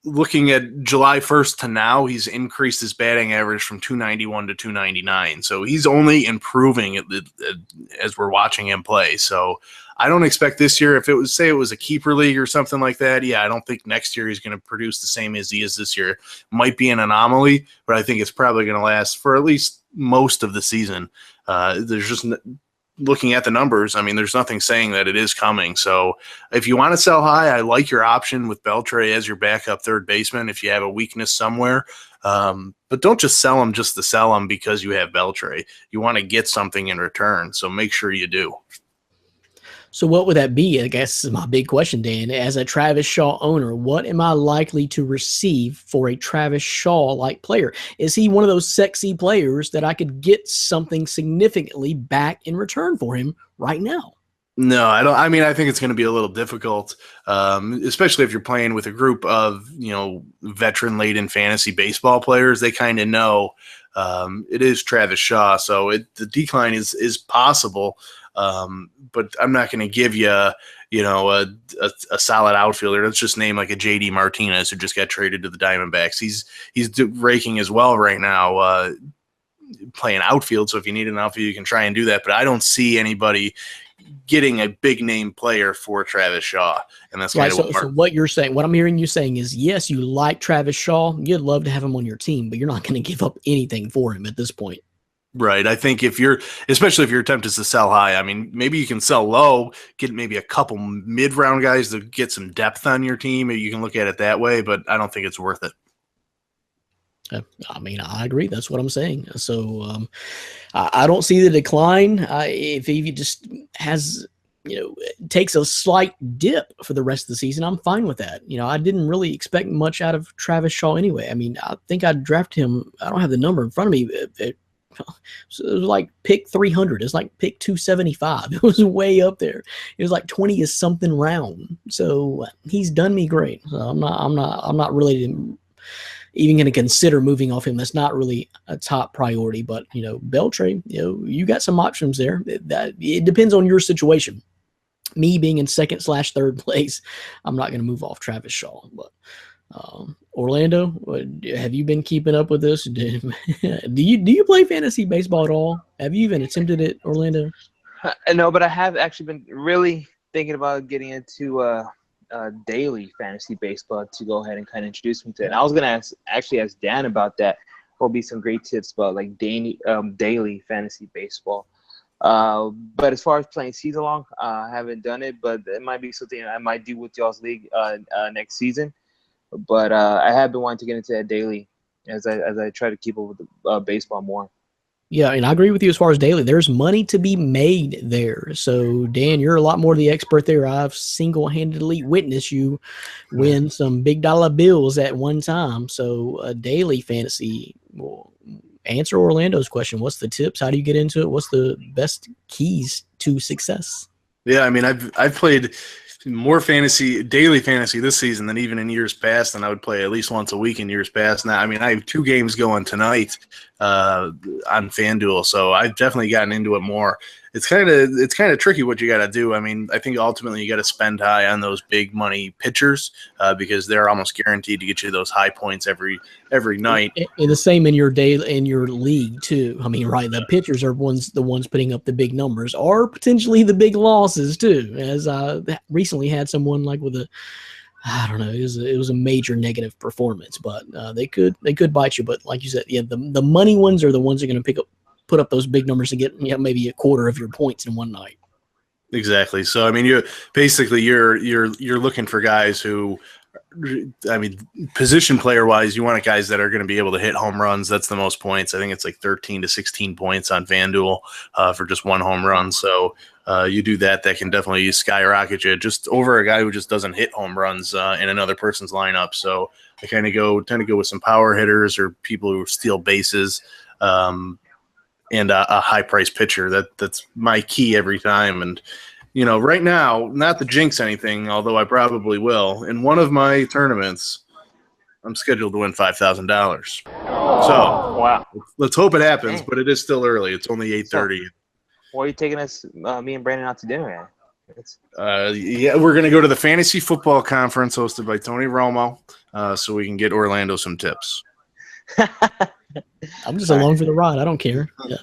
looking at July 1st to now, he's increased his batting average from 291 to 299. So he's only improving as we're watching him play. So I don't expect this year, if it was, say it was a keeper league or something like that, yeah, I don't think next year he's going to produce the same as he is this year. Might be an anomaly, but I think it's probably going to last for at least most of the season. There's just looking at the numbers, I mean, there's nothing saying that it is coming. So if you want to sell high, I like your option with Beltre as your backup third baseman if you have a weakness somewhere. But don't just sell him just to sell him because you have Beltre. You want to get something in return, so make sure you do. So what would that be? I guess is my big question, Dan. As a Travis Shaw owner, what am I likely to receive for a Travis Shaw-like player? Is he one of those sexy players that I could get something significantly back in return for him right now? No, I don't. I mean, I think it's going to be a little difficult, especially if you're playing with a group of, veteran-laden fantasy baseball players. They kind of know it is Travis Shaw, so the decline is possible. But I'm not going to give you, a solid outfielder. Let's just name like a JD Martinez who just got traded to the Diamondbacks. He's raking as well right now, playing outfield. So if you need an outfield, you can try and do that. But I don't see anybody getting a big name player for Travis Shaw. And that's kind of so what you're saying, what I'm hearing you saying is, yes, you like Travis Shaw. You'd love to have him on your team, but you're not going to give up anything for him at this point. Right. I think especially if you're tempted to sell high, I mean, maybe you can sell low, get maybe a couple mid-round guys to get some depth on your team. Maybe you can look at it that way, but I don't think it's worth it. I mean, I agree. That's what I'm saying. So I don't see the decline. If he just has, takes a slight dip for the rest of the season, I'm fine with that. I didn't really expect much out of Travis Shaw anyway. I mean, I think I'd draft him. I don't have the number in front of me. So it was like pick 300. It's like pick 275. It was way up there. It was like 20 is something round. So he's done me great. So I'm not really even going to consider moving off him. That's not really a top priority. But Beltre, you got some options there. That it depends on your situation. Me being in second/third place, I'm not going to move off Travis Shaw. But Orlando, have you been keeping up with this? Do you play fantasy baseball at all? Have you even attempted it, Orlando? No, but I have actually been really thinking about getting into daily fantasy baseball to go ahead and kind of introduce me to it. And I was gonna ask Dan about that. Will be some great tips about like daily fantasy baseball. But as far as playing season long, I haven't done it, but it might be something I might do with y'all's league next season. But I have been wanting to get into that daily as I try to keep up with baseball more. Yeah, and I agree with you as far as daily. There's money to be made there. So, Dan, you're a lot more the expert there. I've single-handedly witnessed you win some big dollar bills at one time. So, daily fantasy will answer Orlando's question. What's the tips? How do you get into it? What's the best keys to success? Yeah, I mean, I've played more daily fantasy this season than even in years past, and I would play at least once a week in years past. Now, I mean, I have 2 games going tonight on FanDuel, so I've definitely gotten into it more. it's kind of tricky what you got to do. I mean, I think ultimately you got to spend high on those big money pitchers because they're almost guaranteed to get you those high points every night. And the same in your league too. I mean, right? The pitchers are the ones putting up the big numbers, or potentially the big losses too. As recently had someone like with I don't know, it was a major negative performance, but they could bite you. But like you said, yeah, the money ones are the ones that are going to put up those big numbers to get maybe a quarter of your points in one night. Exactly. So I mean, you're looking for guys who, I mean, position player wise, you want guys that are going to be able to hit home runs. That's the most points. I think it's like 13 to 16 points on FanDuel for just one home run. So you do that can definitely skyrocket you just over a guy who just doesn't hit home runs in another person's lineup. So I tend to go with some power hitters or people who steal bases. And a high-priced pitcher. That's my key every time. And, right now, not to jinx anything, although I probably will, in one of my tournaments, I'm scheduled to win $5,000. So Wow. let's hope it happens, but it is still early. It's only 8:30. Why are you taking us, me and Brandon, out to dinner? Yeah, we're going to go to the Fantasy Football Conference hosted by Tony Romo so we can get Orlando some tips. I'm just along for the ride. I don't care. Yeah.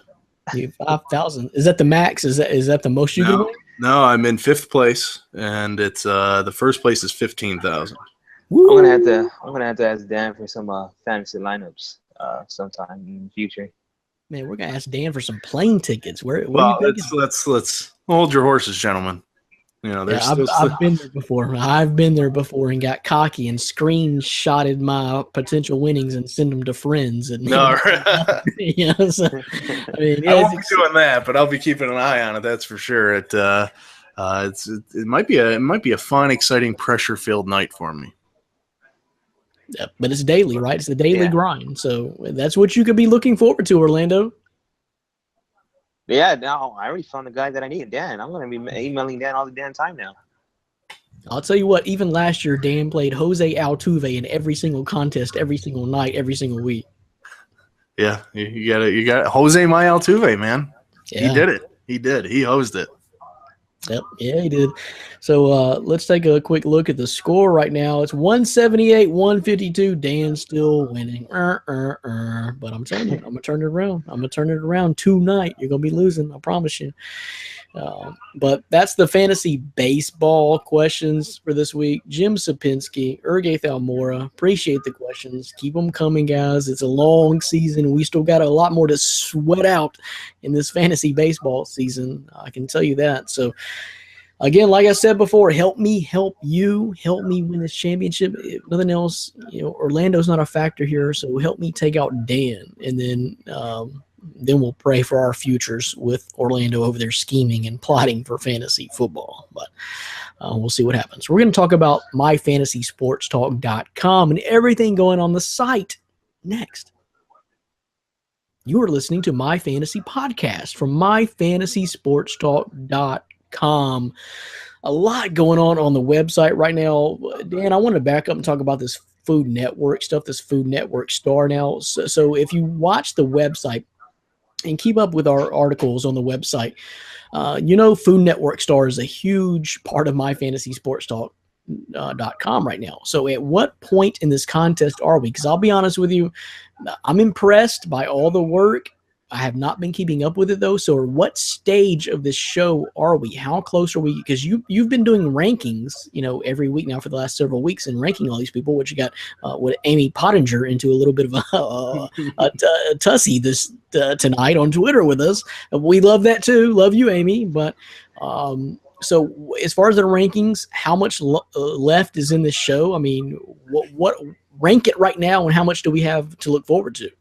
5,000. Is that the max? Is that the most you can win? No, I'm in 5th place, and it's the first place is 15,000. I'm gonna have to ask Dan for some fantasy lineups sometime in the future. Man, we're gonna ask Dan for some plane tickets. Where let's hold your horses, gentlemen. I've been there before. I've been there before and got cocky and screenshotted my potential winnings and send them to friends. And no, so, I mean, I won't be doing that, but I'll be keeping an eye on it. That's for sure. It might be a fun, exciting, pressure-filled night for me. Yeah, but it's daily, right? It's the daily grind. So that's what you could be looking forward to, Orlando. Yeah, no, I already found the guy that I need, Dan. I'm going to be emailing Dan all the damn time now. I'll tell you what, even last year, Dan played Jose Altuve in every single contest, every single night, every single week. Yeah, you got Jose my Altuve, man. Yeah. He did it. He did. He hosed it. Yep, yeah, he did. So let's take a quick look at the score right now. It's 178-152. Dan's still winning. But I'm telling you, I'm going to turn it around. I'm going to turn it around tonight. You're going to be losing, I promise you. But that's the fantasy baseball questions for this week. Jim Sapinski, Ergath Almora, appreciate the questions. Keep them coming, guys. It's a long season. We still got a lot more to sweat out in this fantasy baseball season. I can tell you that. So, again, like I said before, help me help you. Help me win this championship. If nothing else, Orlando's not a factor here, so help me take out Dan. And then we'll pray for our futures with Orlando over there scheming and plotting for fantasy football. But we'll see what happens. We're going to talk about myfantasysportstalk.com and everything going on the site next. You are listening to My Fantasy Podcast from myfantasysportstalk.com. A lot going on the website right now. Dan, I want to back up and talk about this Food Network stuff, this Food Network Star now. So if you watch the website, and keep up with our articles on the website. Food Network Star is a huge part of myfantasysportstalk.com right now. So at what point in this contest are we? Because I'll be honest with you, I'm impressed by all the work. I have not been keeping up with it, though. So what stage of this show are we? How close are we? Because you've been doing rankings, every week now for the last several weeks and ranking all these people, which you got with Amy Pottinger into a little bit of a tussy tonight on Twitter with us. We love that, too. Love you, Amy. But so as far as the rankings, how much left is in this show? I mean, what rank it right now, and how much do we have to look forward to?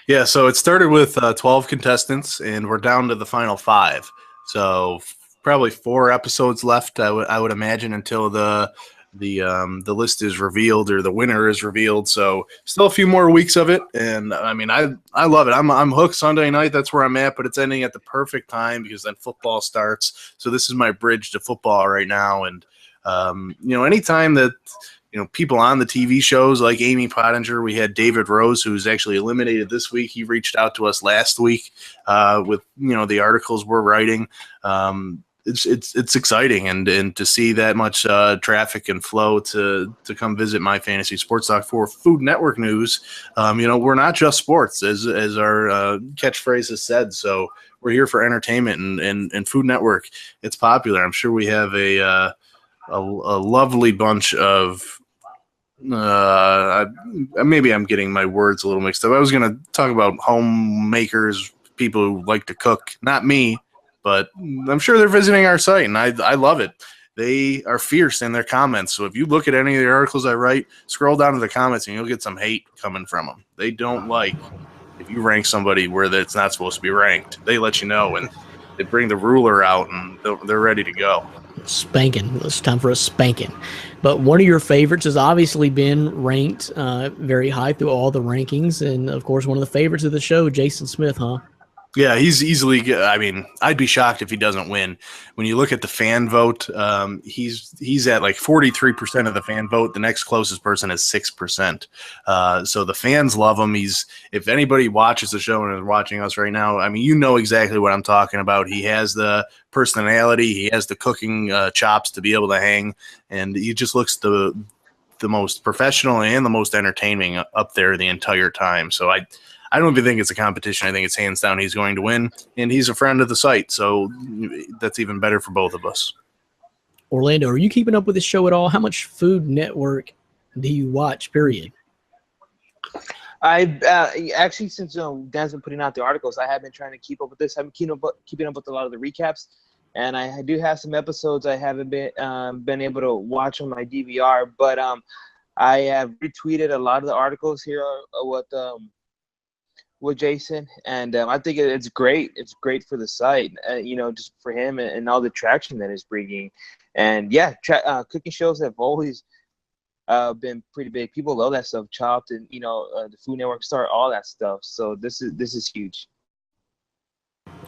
Yeah, so it started with 12 contestants, and we're down to the final 5. So probably 4 episodes left, I would imagine, until the list is revealed or the winner is revealed. So still a few more weeks of it, and I mean, I love it. I'm hooked Sunday night. That's where I'm at, but it's ending at the perfect time because then football starts. So this is my bridge to football right now, and Anytime that people on the TV shows like Amy Pottinger, we had David Rose, who's actually eliminated this week. He reached out to us last week with the articles we're writing. It's exciting, and to see that much traffic and flow to come visit My Fantasy Sports Talk for Food Network news. We're not just sports, as our catchphrase has said. So we're here for entertainment, and Food Network. It's popular. I'm sure we have a lovely bunch of. Maybe I'm getting my words a little mixed up. I was going to talk about homemakers, people who like to cook. Not me. But I'm sure they're visiting our site, and I love it. They are fierce in their comments. So if you look at any of the articles I write, scroll down to the comments, and you'll get some hate coming from them. They don't like if you rank somebody where it's not supposed to be ranked. They let you know, and they bring the ruler out, and they're ready to go. Spanking. It's time for a spanking. But one of your favorites has obviously been ranked very high through all the rankings, and, of course, one of the favorites of the show, Jason Smith, huh? Yeah, he's easily. I mean, I'd be shocked if he doesn't win. When you look at the fan vote, he's at like 43% of the fan vote. The next closest person is 6%. So the fans love him. If anybody watches the show and is watching us right now, I mean, you know exactly what I'm talking about. He has the personality. He has the cooking chops to be able to hang, and he just looks the most professional and the most entertaining up there the entire time. So I don't even think it's a competition. I think it's hands down he's going to win, and he's a friend of the site, so that's even better for both of us. Orlando, are you keeping up with this show at all? How much Food Network do you watch, period? I actually, since Dan's been putting out the articles, I have been trying to keep up with this. I've been keeping up with a lot of the recaps, and I do have some episodes I haven't been able to watch on my DVR, but I have retweeted a lot of the articles here with Jason, and I think it's great. It's great for the site, just for him and all the traction that it's bringing. And yeah, cooking shows have always been pretty big. People love that stuff, Chopped, and the Food Network Star, all that stuff. So this is huge.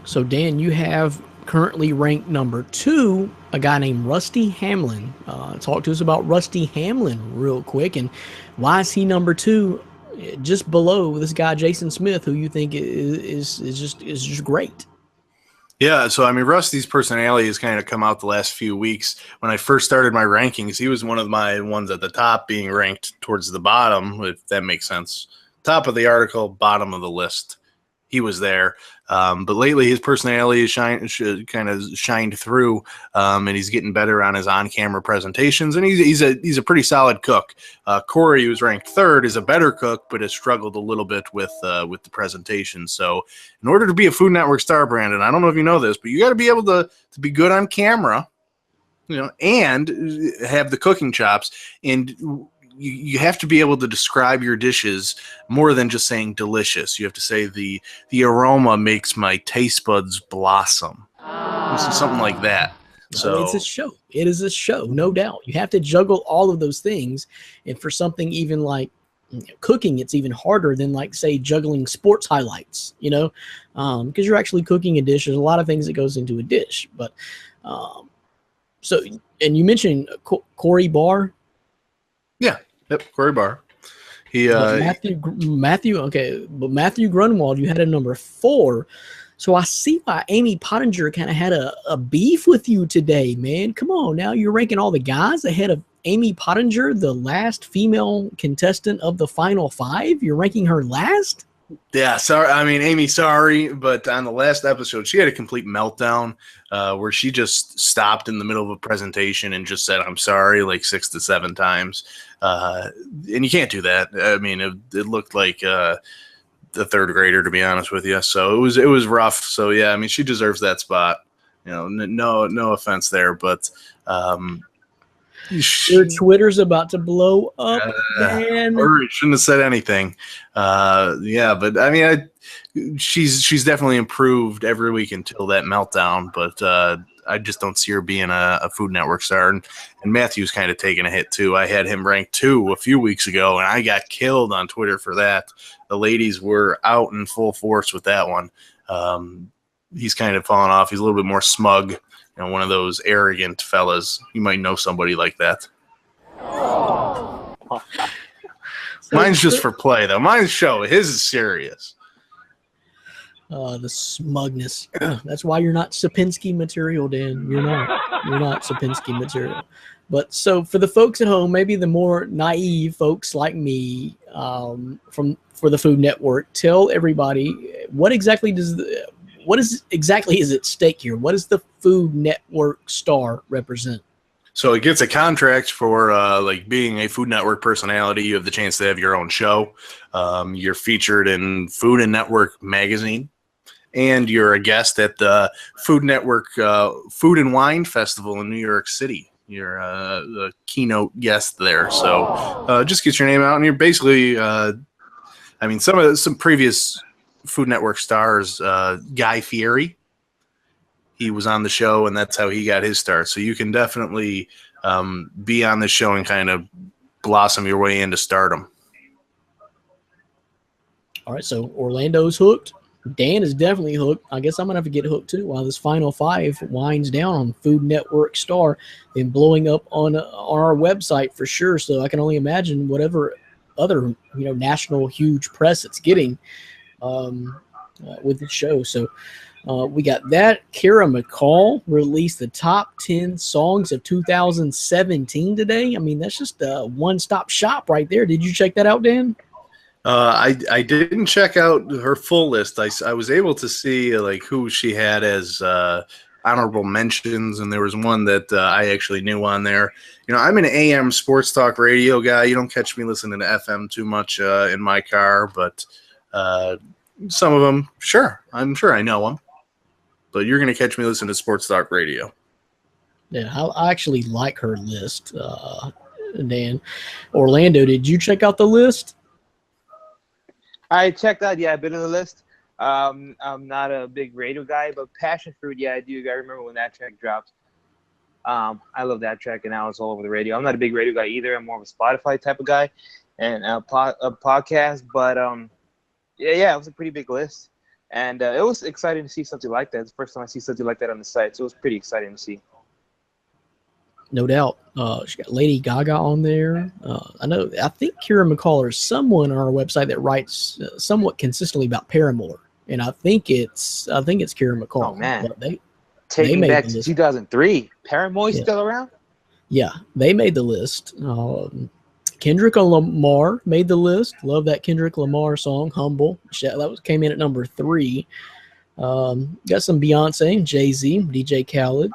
So Dan, you have currently ranked number 2 a guy named Rusty Hamlin. Talk to us about Rusty Hamlin real quick, and why is he number 2? Just below this guy Jason Smith, who you think is just great. Yeah, so I mean, Rusty's personality has kind of come out the last few weeks. When I first started my rankings, he was one of my ones at the top, being ranked towards the bottom, if that makes sense. Top of the article, bottom of the list. He was there. But lately his personality has kind of shined through, and he's getting better on his on-camera presentations, and he's a pretty solid cook. Corey, who's ranked 3rd, is a better cook, but has struggled a little bit with the presentation. So in order to be a Food Network star, Brandon, I don't know if you know this, but you got to be able to be good on camera, and have the cooking chops, and you have to be able to describe your dishes more than just saying delicious. You have to say the aroma makes my taste buds blossom. Something like that. So it's a show. It is a show, no doubt. You have to juggle all of those things. And for something even like cooking, it's even harder than, like, say, juggling sports highlights, because you're actually cooking a dish. There's a lot of things that goes into a dish. But so, and you mentioned Corey Barr. Yeah. Yep, Corey Barr. Matthew. Okay, but Matthew Grunwald, you had a number 4. So I see why Amy Pottinger kind of had a beef with you today, man. Come on, now you're ranking all the guys ahead of Amy Pottinger, the last female contestant of the final 5. You're ranking her last? Yeah, sorry. I mean, Amy, sorry, but on the last episode, she had a complete meltdown where she just stopped in the middle of a presentation and just said, "I'm sorry," like 6 to 7 times. And you can't do that. I mean, it looked like the 3rd grader, to be honest with you. So it was rough. So yeah, I mean, she deserves that spot. No offense there, but your Twitter's about to blow up, man. Or shouldn't have said anything. Yeah, but I mean, she's definitely improved every week until that meltdown. But I just don't see her being a Food Network star. And Matthew's kind of taking a hit too. I had him ranked 2 a few weeks ago, and I got killed on Twitter for that. The ladies were out in full force with that one. He's kind of fallen off. He's a little bit more smug one of those arrogant fellas. You might know somebody like that. Mine's just for play, though. Mine's show. His is serious. The smugness. That's why you're not Sapinski material, Dan. You're not Sapinski material. But so for the folks at home, maybe the more naive folks like me, for the Food Network, tell everybody what exactly is at stake here? What does the Food Network star represent? So it gets a contract for like being a Food Network personality. You have the chance to have your own show. You're featured in Food and Network magazine, and you're a guest at the Food Network Food and Wine Festival in New York City. You're the keynote guest there. So just get your name out, and you're basically, some previous Food Network stars, Guy Fieri, he was on the show, and that's how he got his start. So you can definitely be on the show and kind of blossom your way into stardom. All right, so Orlando's hooked. Dan is definitely hooked. I guess I'm going to have to get hooked too while this Final Five winds down on Food Network Star and blowing up on our website for sure. So I can only imagine whatever other national huge press it's getting with the show. So we got that. Kara McCall released the top 10 songs of 2017 today. I mean, that's just a one-stop shop right there. Did you check that out, Dan? I didn't check out her full list. I was able to see like who she had as honorable mentions, and there was one that I actually knew on there. I'm an AM sports talk radio guy. You don't catch me listening to FM too much in my car, but some of them, I'm sure I know them. But you're going to catch me listening to sports talk radio. Yeah, I actually like her list, Dan. Orlando, did you check out the list? I checked out, I've been on the list. I'm not a big radio guy, but Passion Fruit, I do. I remember when that track dropped. I love that track, and now it's all over the radio. I'm not a big radio guy either. I'm more of a Spotify type of guy and a podcast. But, it was a pretty big list. And it was exciting to see something like that. It's the first time I see something like that on the site, so it was pretty exciting to see. No doubt. She got Lady Gaga on there. I think Kira McCall is someone on our website that writes somewhat consistently about Paramore, and I think it's Kira McCall. Oh man, they taking back to 2003. Paramore's still around? Yeah, they made the list. Kendrick Lamar made the list. Love that Kendrick Lamar song, "Humble." That came in at number 3. Got some Beyonce, Jay-Z, DJ Khaled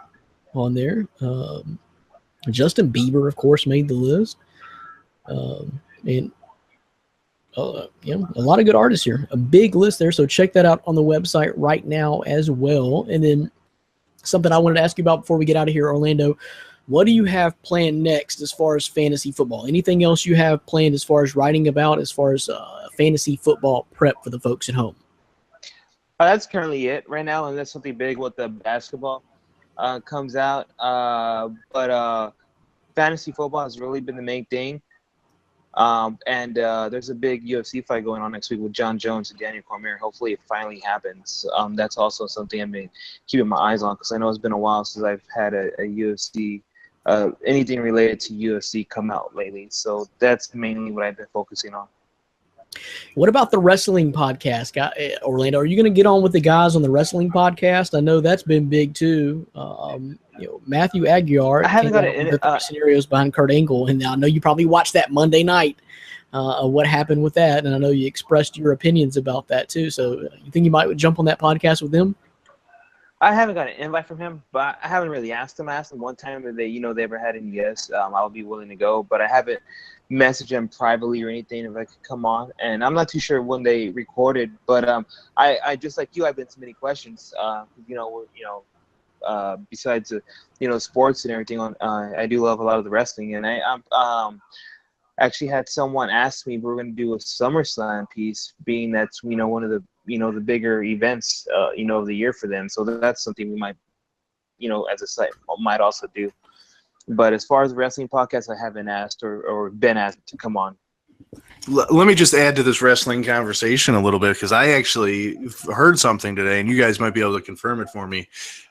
on there. Justin Bieber, of course, made the list. And a lot of good artists here. A big list there, so check that out on the website right now as well. And then something I wanted to ask you about before we get out of here, Orlando. What do you have planned next as far as fantasy football? Anything else you have planned as far as writing about, as far as fantasy football prep for the folks at home? That's currently it right now, and that's something big with the basketball comes out. But fantasy football has really been the main thing. And there's a big UFC fight going on next week with John Jones and Daniel Cormier. Hopefully it finally happens. That's also something I've been keeping my eyes on, because I know it's been a while since I've had a UFC, anything related to UFC come out lately. So that's mainly what I've been focusing on. What about the wrestling podcast, Orlando? Are you going to get on with the guys on the wrestling podcast? I know that's been big too. Matthew Aguiar. I haven't got it. Scenarios behind Kurt Angle, and I know you probably watched that Monday night. What happened with that? And I know you expressed your opinions about that too. So you think you might jump on that podcast with them? I haven't got an invite from him, but I haven't really asked him. I asked him one time if they ever had any yes. I would be willing to go, but I haven't messaged him privately or anything if I could come on. And I'm not too sure when they recorded, but I just like you, I've been submitting questions. Besides sports and everything I do love a lot of the wrestling, and I actually had someone ask me if we're going to do a SummerSlam piece, being that's one of the the bigger events of the year for them. So that's something we might as a site might also do. But as far as the wrestling podcast, I haven't asked or been asked to come on. Let me just add to this wrestling conversation a little bit, because I actually heard something today, and you guys might be able to confirm it for me.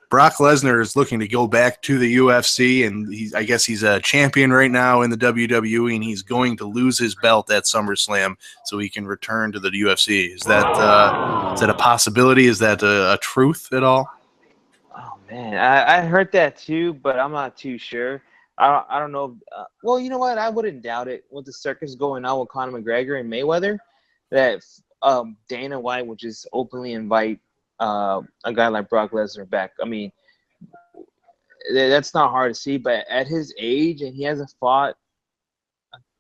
Brock Lesnar is looking to go back to the UFC, and I guess he's a champion right now in the WWE, and he's going to lose his belt at SummerSlam so he can return to the UFC. Is that a possibility? Is that a truth at all? Oh man, I heard that too, but I'm not too sure. I don't know. Well, you know what? I wouldn't doubt it with the circus going on with Conor McGregor and Mayweather, that Dana White would just openly invite a guy like Brock Lesnar back. I mean, that's not hard to see. But at his age, and he hasn't fought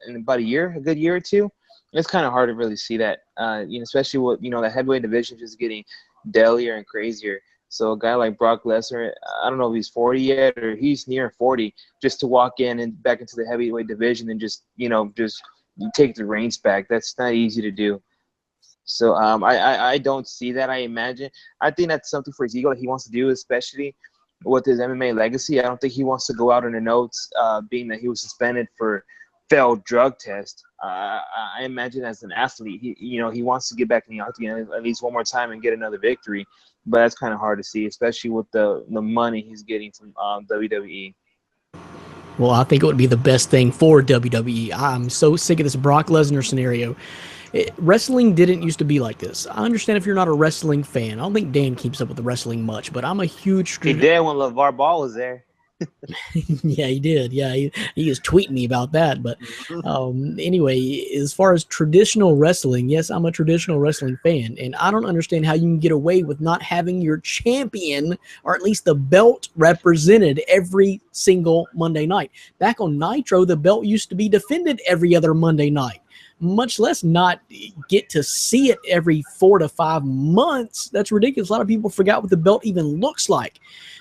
in about a good year or two, it's kind of hard to really see that. Especially with the heavyweight division just getting deadlier and crazier. So a guy like Brock Lesnar, I don't know if he's 40 yet or he's near 40, just to walk in and back into the heavyweight division and just take the reins back. That's not easy to do. So I don't see that. I think that's something for his ego that he wants to do, especially with his MMA legacy. I don't think he wants to go out in the notes, being that he was suspended for failed drug test. I imagine as an athlete, he wants to get back in the octagon at least one more time and get another victory. But that's kind of hard to see, especially with the money he's getting from WWE. Well, I think it would be the best thing for WWE. I'm so sick of this Brock Lesnar scenario. Wrestling didn't used to be like this. I understand if you're not a wrestling fan. I don't think Dan keeps up with the wrestling much, but I'm a huge... He did when LeVar Ball was there. Yeah, he did. Yeah, he was tweeting me about that. But anyway, as far as traditional wrestling, yes, I'm a traditional wrestling fan, and I don't understand how you can get away with not having your champion, or at least the belt, represented every single Monday night. Back on Nitro, the belt used to be defended every other Monday night, much less not get to see it every 4 to 5 months. That's ridiculous. A lot of people forgot what the belt even looks like.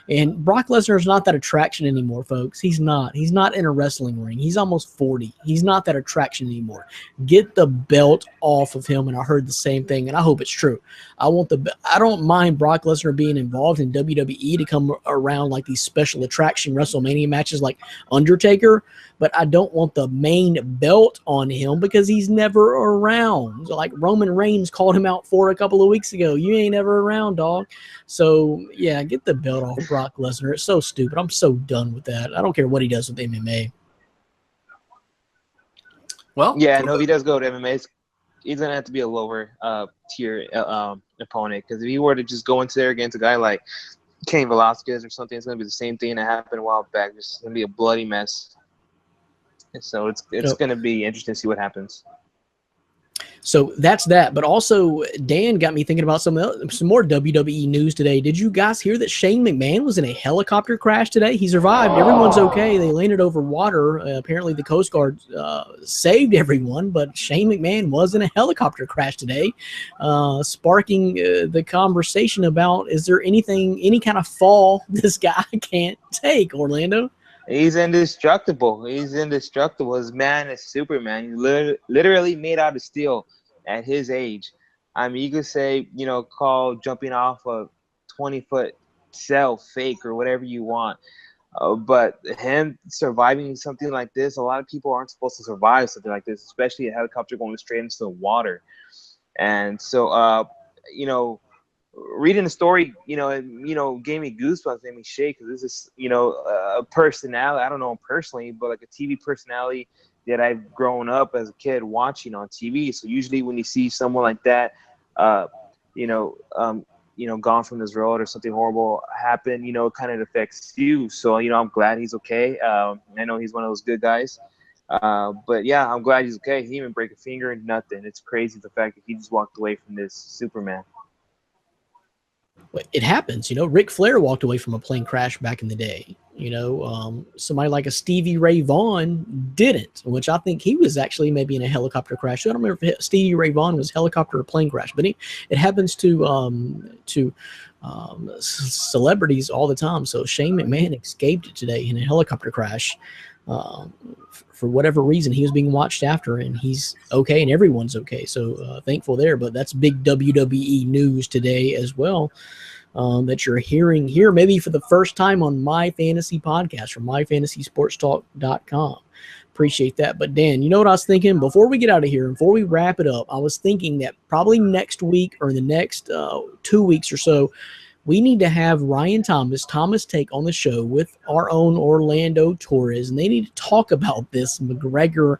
And Brock Lesnar is not that attraction anymore, folks. He's not. He's not in a wrestling ring. He's almost 40. He's not that attraction anymore. Get the belt off of him. And I heard the same thing, and I hope it's true. I don't mind Brock Lesnar being involved in WWE to come around like these special attraction WrestleMania matches like Undertaker, but I don't want the main belt on him because he's never around. Like Roman Reigns called him out for a couple of weeks ago. You ain't ever around, dog. So, yeah, get the belt off Brock Lesnar. It's so stupid. I'm so done with that. I don't care what he does with MMA. Well, yeah, no, if he does go to MMA, he's going to have to be a lower tier opponent, because if he were to just go into there against a guy like Cain Velasquez or something, it's going to be the same thing that happened a while back. It's going to be a bloody mess. And so it's going to be interesting to see what happens. So that's that. But also, Dan got me thinking about some more WWE news today. Did you guys hear that Shane McMahon was in a helicopter crash today? He survived. Everyone's okay. They landed over water. Apparently, the Coast Guard saved everyone, but Shane McMahon was in a helicopter crash today, sparking the conversation about, is there any kind of fall this guy can't take, Orlando? He's indestructible. His man is Superman. He's literally made out of steel at his age. I mean, you could say, call jumping off a 20-foot cell fake or whatever you want. But him surviving something like this, a lot of people aren't supposed to survive something like this, especially a helicopter going straight into the water. And so, reading the story, it gave me goosebumps, made me shake, because this is, a personality. I don't know him personally, but like a TV personality that I've grown up as a kid watching on TV. So usually when you see someone like that, gone from this world or something horrible happen, it kind of affects you. So, I'm glad he's okay. I know he's one of those good guys. But yeah, I'm glad he's okay. He didn't even break a finger and nothing. It's crazy the fact that he just walked away from this Superman. It happens, Ric Flair walked away from a plane crash back in the day. Somebody like a Stevie Ray Vaughan didn't, which I think he was actually maybe in a helicopter crash. I don't remember if Stevie Ray Vaughan was helicopter or plane crash, but it happens to celebrities all the time. So Shane McMahon escaped it today in a helicopter crash. For whatever reason, he was being watched after, and he's okay, and everyone's okay. So thankful there. But that's big WWE news today as well, that you're hearing here maybe for the first time on My Fantasy Podcast from MyFantasySportsTalk.com. appreciate that. But Dan, you know what I was thinking? Before we get out of here, before we wrap it up, I was thinking that probably next week or the next 2 weeks or so, we need to have Ryan Thomas Take on the show with our own Orlando Torres, and they need to talk about this McGregor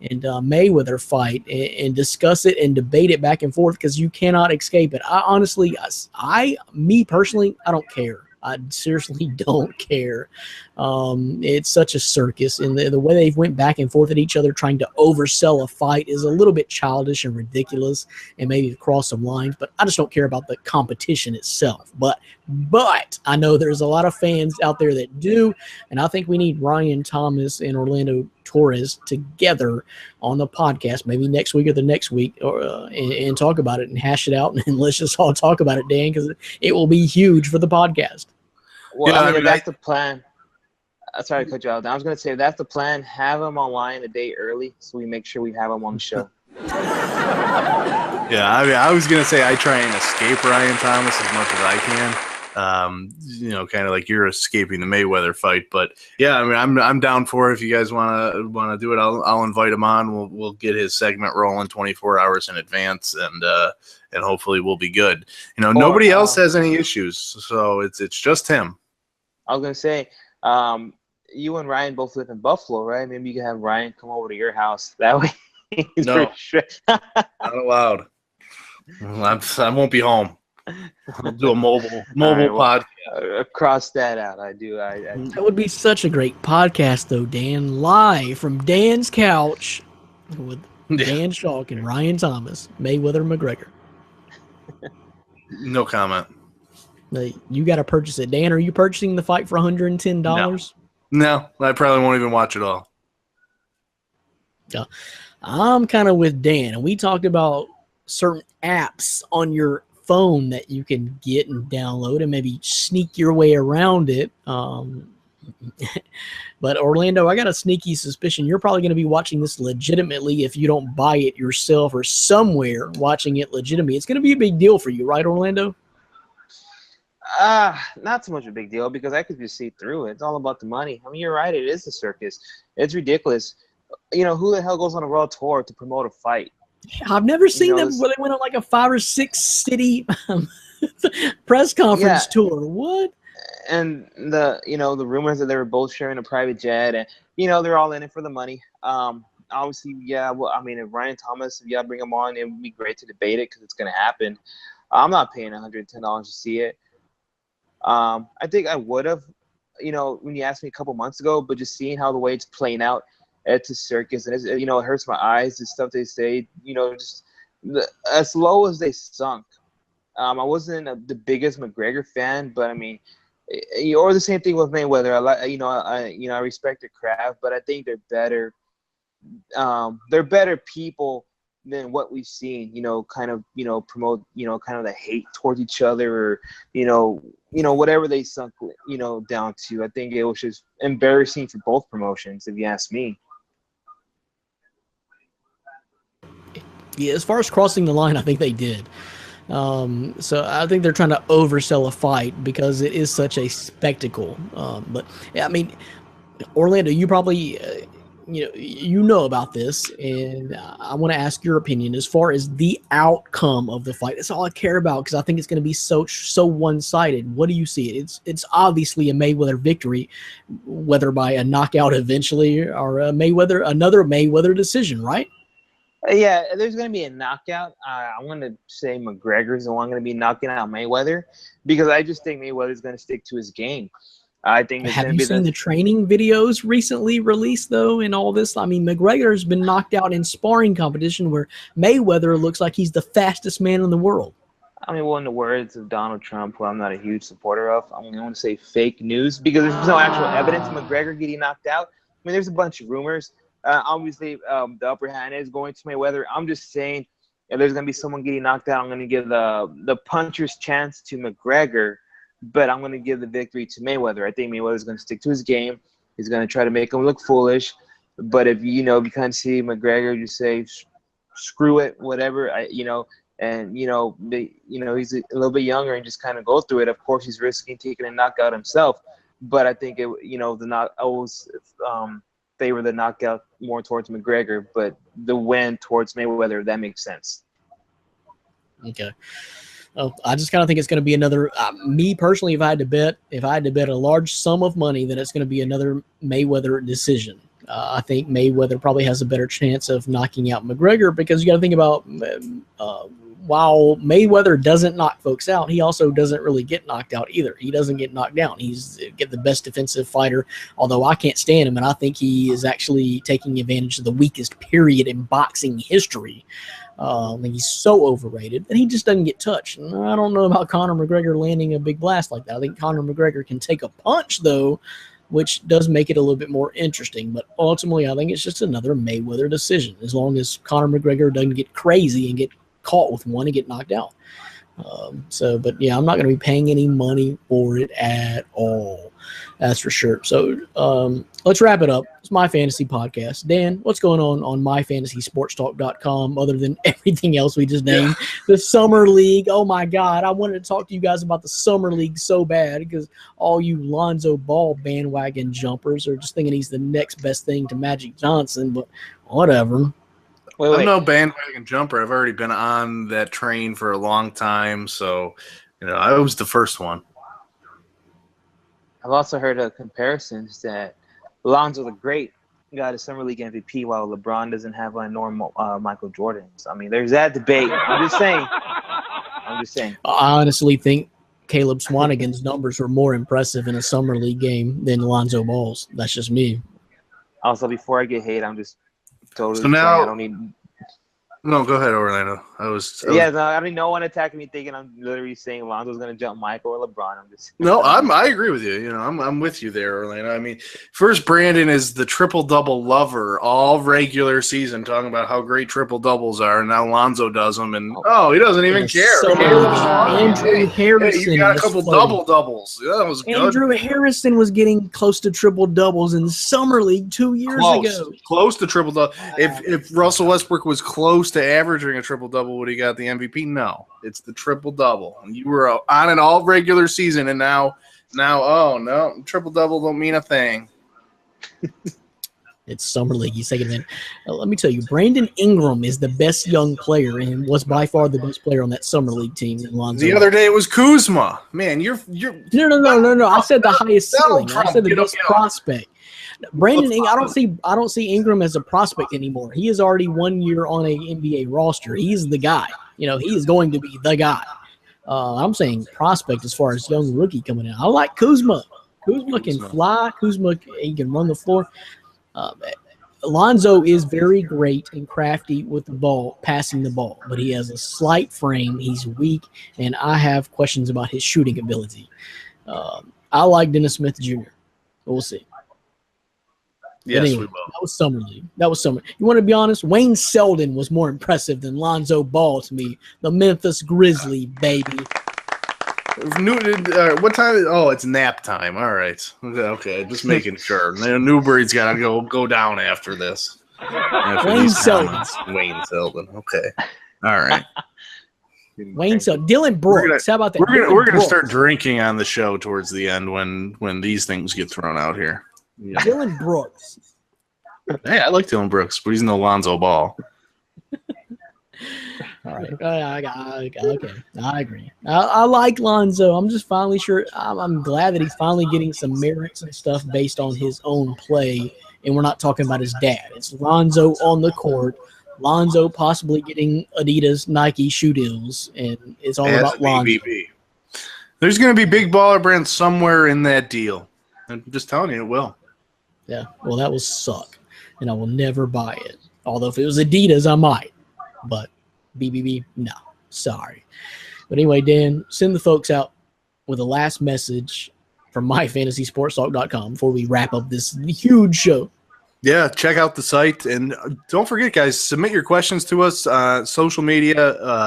and Mayweather fight and discuss it and debate it back and forth, because you cannot escape it. I honestly, me personally, I don't care. I seriously don't care. It's such a circus, and the way they went back and forth at each other trying to oversell a fight is a little bit childish and ridiculous, and maybe cross some lines. But I just don't care about the competition itself. But I know there's a lot of fans out there that do, and I think we need Ryan Thomas and Orlando Torres together on the podcast, maybe next week or the next week, or and talk about it and hash it out, and let's just all talk about it, Dan, because it will be huge for the podcast. Well, Yeah, I mean, I if mean, that's the plan. Sorry to cut you out. I was going to say, if that's the plan, have them online a day early so we make sure we have them on the show. Yeah, I mean, I was gonna say I try and escape Ryan Thomas as much as I can. Kind of like you're escaping the Mayweather fight, but yeah, I mean, I'm down for it. If you guys wanna do it, I'll invite him on. We'll get his segment rolling 24 hours in advance, and hopefully we'll be good. Nobody else has any issues, so it's just him. I was going to say, you and Ryan both live in Buffalo, right? Maybe you can have Ryan come over to your house. That way he's No. pretty strict. Not allowed. I won't be home. We'll do a mobile right, podcast. Cross that out. I do. That would be such a great podcast, though, Dan. Live from Dan's couch with Dan Schalk and Ryan Thomas, Mayweather McGregor. No comment. You got to purchase it. Dan, are you purchasing the fight for $110? No, I probably won't even watch it all. Yeah, I'm kind of with Dan, and we talked about certain apps on your phone that you can get and download and maybe sneak your way around it. But Orlando, I got a sneaky suspicion you're probably going to be watching this legitimately if you don't buy it yourself or somewhere watching it legitimately. It's going to be a big deal for you, right, Orlando? Not so much a big deal because I could just see through it. It's all about the money. I mean, you're right. It is a circus. It's ridiculous. Who the hell goes on a world tour to promote a fight? I've never seen them where they went on like a 5 or 6 city press conference tour. What? And the rumors that they were both sharing a private jet, and they're all in it for the money. Obviously, yeah. Well, I mean, if Ryan Thomas, if y'all bring him on, it would be great to debate it because it's going to happen. I'm not paying $110 to see it. I think I would have, when you asked me a couple months ago, but just seeing how the way it's playing out, it's a circus, and it hurts my eyes. The stuff they say, as low as they sunk. I wasn't the biggest McGregor fan, but I mean, or the same thing with Mayweather. I respect their craft, but I think they're better. They're better people than what we've seen. Promote kind of the hate towards each other, or whatever they sunk down to. I think it was just embarrassing for both promotions, if you ask me. Yeah, as far as crossing the line, I think they did. So I think they're trying to oversell a fight because it is such a spectacle. But yeah, I mean, Orlando, you probably know about this, and I want to ask your opinion as far as the outcome of the fight. That's all I care about because I think it's going to be so one-sided. What do you see? It's obviously a Mayweather victory, whether by a knockout eventually or another Mayweather decision, right? Yeah, there's going to be a knockout. I'm going to say McGregor's the one going to be knocking out Mayweather because I just think Mayweather's going to stick to his game. I think. Have you seen the training videos recently released, though, in all this? I mean, McGregor's been knocked out in sparring competition where Mayweather looks like he's the fastest man in the world. I mean, well, in the words of Donald Trump, who I'm not a huge supporter of, I'm going to say fake news because there's no actual evidence of McGregor getting knocked out. I mean, there's a bunch of rumors. Obviously, the upper hand is going to Mayweather. I'm just saying if there's going to be someone getting knocked out, I'm going to give the puncher's chance to McGregor, but I'm going to give the victory to Mayweather. I think Mayweather's going to stick to his game. He's going to try to make him look foolish. But if you kind of see McGregor just say, screw it, whatever, he's a little bit younger and just kind of go through it. Of course, he's risking taking a knockout himself. But I think the favor the knockout more towards McGregor, but the win towards Mayweather, if that makes sense. Okay. Oh, I just kind of think it's going to be another. Me personally, if I had to bet a large sum of money, then it's going to be another Mayweather decision. I think Mayweather probably has a better chance of knocking out McGregor because you got to think about while Mayweather doesn't knock folks out, he also doesn't really get knocked out either. He doesn't get knocked down. He's the best defensive fighter, although I can't stand him, and I think he is actually taking advantage of the weakest period in boxing history. He's so overrated, and he just doesn't get touched. And I don't know about Conor McGregor landing a big blast like that. I think Conor McGregor can take a punch, though, which does make it a little bit more interesting. But ultimately, I think it's just another Mayweather decision, as long as Conor McGregor doesn't get crazy and get caught with one and get knocked out. But yeah, I'm not going to be paying any money for it at all. That's for sure. So let's wrap it up. It's My Fantasy Podcast. Dan, what's going on myfantasysportstalk.com other than everything else we just named? Yeah. The Summer League. Oh, my God. I wanted to talk to you guys about the Summer League so bad because all you Lonzo Ball bandwagon jumpers are just thinking he's the next best thing to Magic Johnson, but whatever. Wait. I'm no bandwagon jumper. I've already been on that train for a long time, so I was the first one. I've also heard comparisons that Lonzo the Great got a Summer League MVP while LeBron doesn't have a normal Michael Jordan. So, I mean, there's that debate. I'm just saying. I honestly think Caleb Swanigan's numbers were more impressive in a Summer League game than Lonzo Ball's. That's just me. Also, before I get hate, I'm just totally saying I don't need. No, go ahead, Orlando. I mean, no one attacking me thinking I'm literally saying Lonzo's going to jump Michael or LeBron. I'm just no. I agree with you. I'm with you there, Orlando. I mean, first Brandon is the triple double lover all regular season, talking about how great triple doubles are, and now Lonzo does them, and he doesn't even care. Andrew Harrison, you got a couple double doubles. Yeah, that was good. Andrew Harrison was getting close to triple doubles in Summer League 2 years ago. Close to triple double. If Russell Westbrook was close to averaging a triple double, would he got the MVP? No, it's the triple double. You were on an all regular season, and now, oh no, triple double don't mean a thing. It's Summer League. He's taking it. Let me tell you, Brandon Ingram is the best young player and was by far the best player on that Summer League team. The other day it was Kuzma. Man, you're no. I said the highest ceiling. I said the best prospect. Brandon, I don't see Ingram as a prospect anymore. He is already 1 year on a NBA roster. He's the guy. He is going to be the guy. I'm saying prospect as far as young rookie coming in. I like Kuzma. Kuzma can fly. Kuzma, he can run the floor. Lonzo is very great and crafty with the ball, passing the ball, but he has a slight frame. He's weak, and I have questions about his shooting ability. I like Dennis Smith Jr. We'll see. Yes, anyway, we will. That was Summer League. You want to be honest? Wayne Selden was more impressive than Lonzo Ball to me. The Memphis Grizzly, baby. What time? Oh, it's nap time. All right. Okay, just making sure. Newbury's got to go down after this. Wayne Selden. Wayne Selden. Okay. All right. Wayne Selden. Dylan Brooks. How about that? We're gonna start drinking on the show towards the end when these things get thrown out here. Yeah. Dylan Brooks. Hey, I like Dylan Brooks, but he's no Lonzo Ball. All right. Okay. I agree. I like Lonzo. I'm just finally sure. I'm glad that he's finally getting some merits and stuff based on his own play, and we're not talking about his dad. It's Lonzo on the court. Lonzo possibly getting Adidas, Nike shoe deals, and it's all about Lonzo. There's going to be big baller brands somewhere in that deal. I'm just telling you, it will. Yeah, well, that will suck, and I will never buy it. Although if it was Adidas, I might. But BBB, no. Sorry. But anyway, Dan, send the folks out with a last message from myfantasysportstalk.com before we wrap up this huge show. Yeah, check out the site. And don't forget, guys, submit your questions to us social media,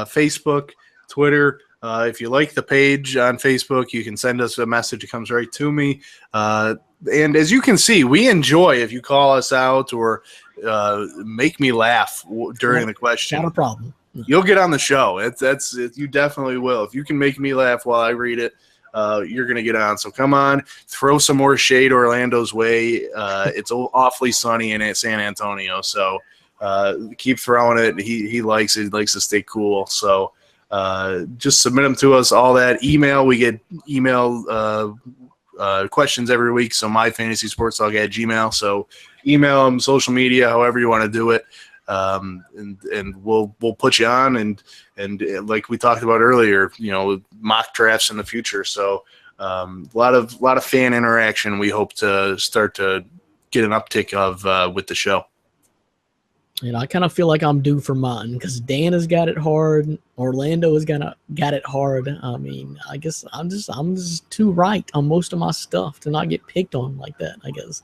Facebook, Twitter. If you like the page on Facebook, you can send us a message. It comes right to me. And as you can see, we enjoy if you call us out or make me laugh during the question. Not a problem. You'll get on the show. You definitely will. If you can make me laugh while I read it, you're going to get on. So come on, throw some more shade Orlando's way. It's awfully sunny in San Antonio, so keep throwing it. He likes it. He likes to stay cool. So just submit them to us. All that email, we get email questions every week. So myfantasysportstalk@gmail. So email them, social media, however you want to do it. And we'll put you on and like we talked about earlier, mock drafts in the future. So a lot of fan interaction. We hope to start to get an uptick of with the show. I kind of feel like I'm due for mine because Dan has got it hard. Orlando has got it hard. I mean, I guess I'm just too right on most of my stuff to not get picked on like that, I guess.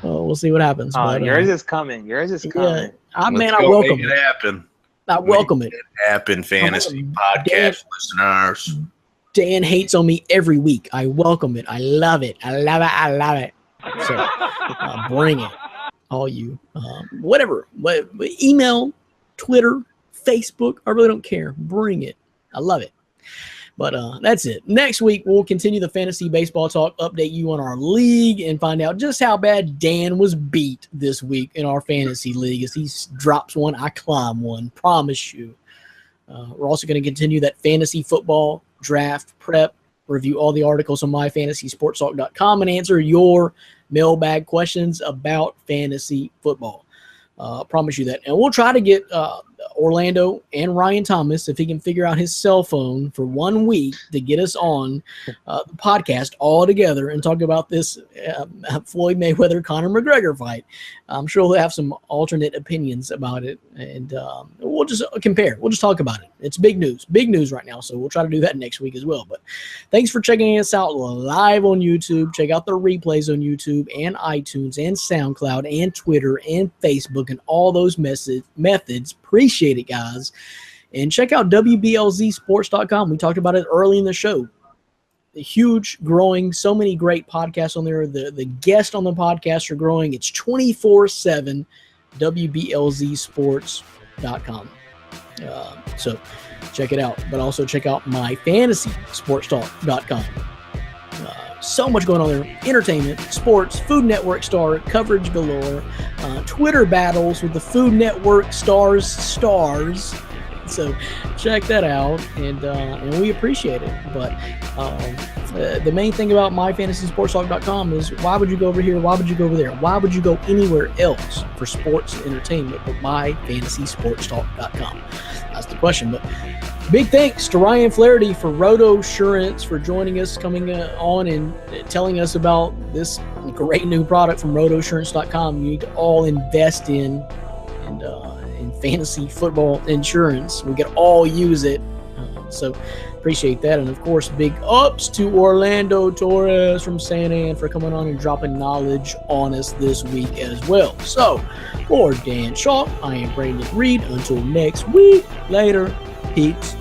We'll see what happens. But, yours is coming. Yours is coming. I welcome Make it. it happen. I welcome it. Happen, fantasy podcast listeners. Dan hates on me every week. I welcome it. I love it. I love it. I love it. So bring it. All you, whatever, email, Twitter, Facebook, I really don't care. Bring it. I love it. But that's it. Next week, we'll continue the fantasy baseball talk, update you on our league, and find out just how bad Dan was beat this week in our fantasy league. As he drops one, I climb one. Promise you. We're also going to continue that fantasy football draft prep, review all the articles on myfantasysportstalk.com, and answer your mailbag questions about fantasy football. Promise you that. And we'll try to get Orlando and Ryan Thomas, if he can figure out his cell phone for 1 week, to get us on the podcast all together and talk about this Floyd Mayweather-Conor McGregor fight. I'm sure we'll have some alternate opinions about it, and we'll just compare. We'll just talk about it. It's big news right now, so we'll try to do that next week as well. But thanks for checking us out live on YouTube. Check out the replays on YouTube and iTunes and SoundCloud and Twitter and Facebook and all those methods. Appreciate it, guys. And check out WBLZsports.com. We talked about it early in the show. The huge, growing, so many great podcasts on there. The guests on the podcast are growing. It's 24/7, WBLZsports.com. So check it out. But also check out myfantasysportstalk.com. So much going on there. Entertainment, sports, Food Network star coverage galore, Twitter battles with the Food Network stars. So check that out, and we appreciate it. But the main thing about myfantasysportstalk.com is, why would you go over here? Why would you go over there? Why would you go anywhere else for sports and entertainment but myfantasysportstalk.com? That's the question. But big thanks to Ryan Flaherty for Rotosurance for joining us, coming on and telling us about this great new product from Rotosurance.com. You need to all invest in fantasy football insurance. We can all use it. So appreciate that. And of course, big ups to Orlando Torres from San Ann for coming on and dropping knowledge on us this week as well. So for Dan Shaw, I am Brandon Reed. Until next week, later. Peace.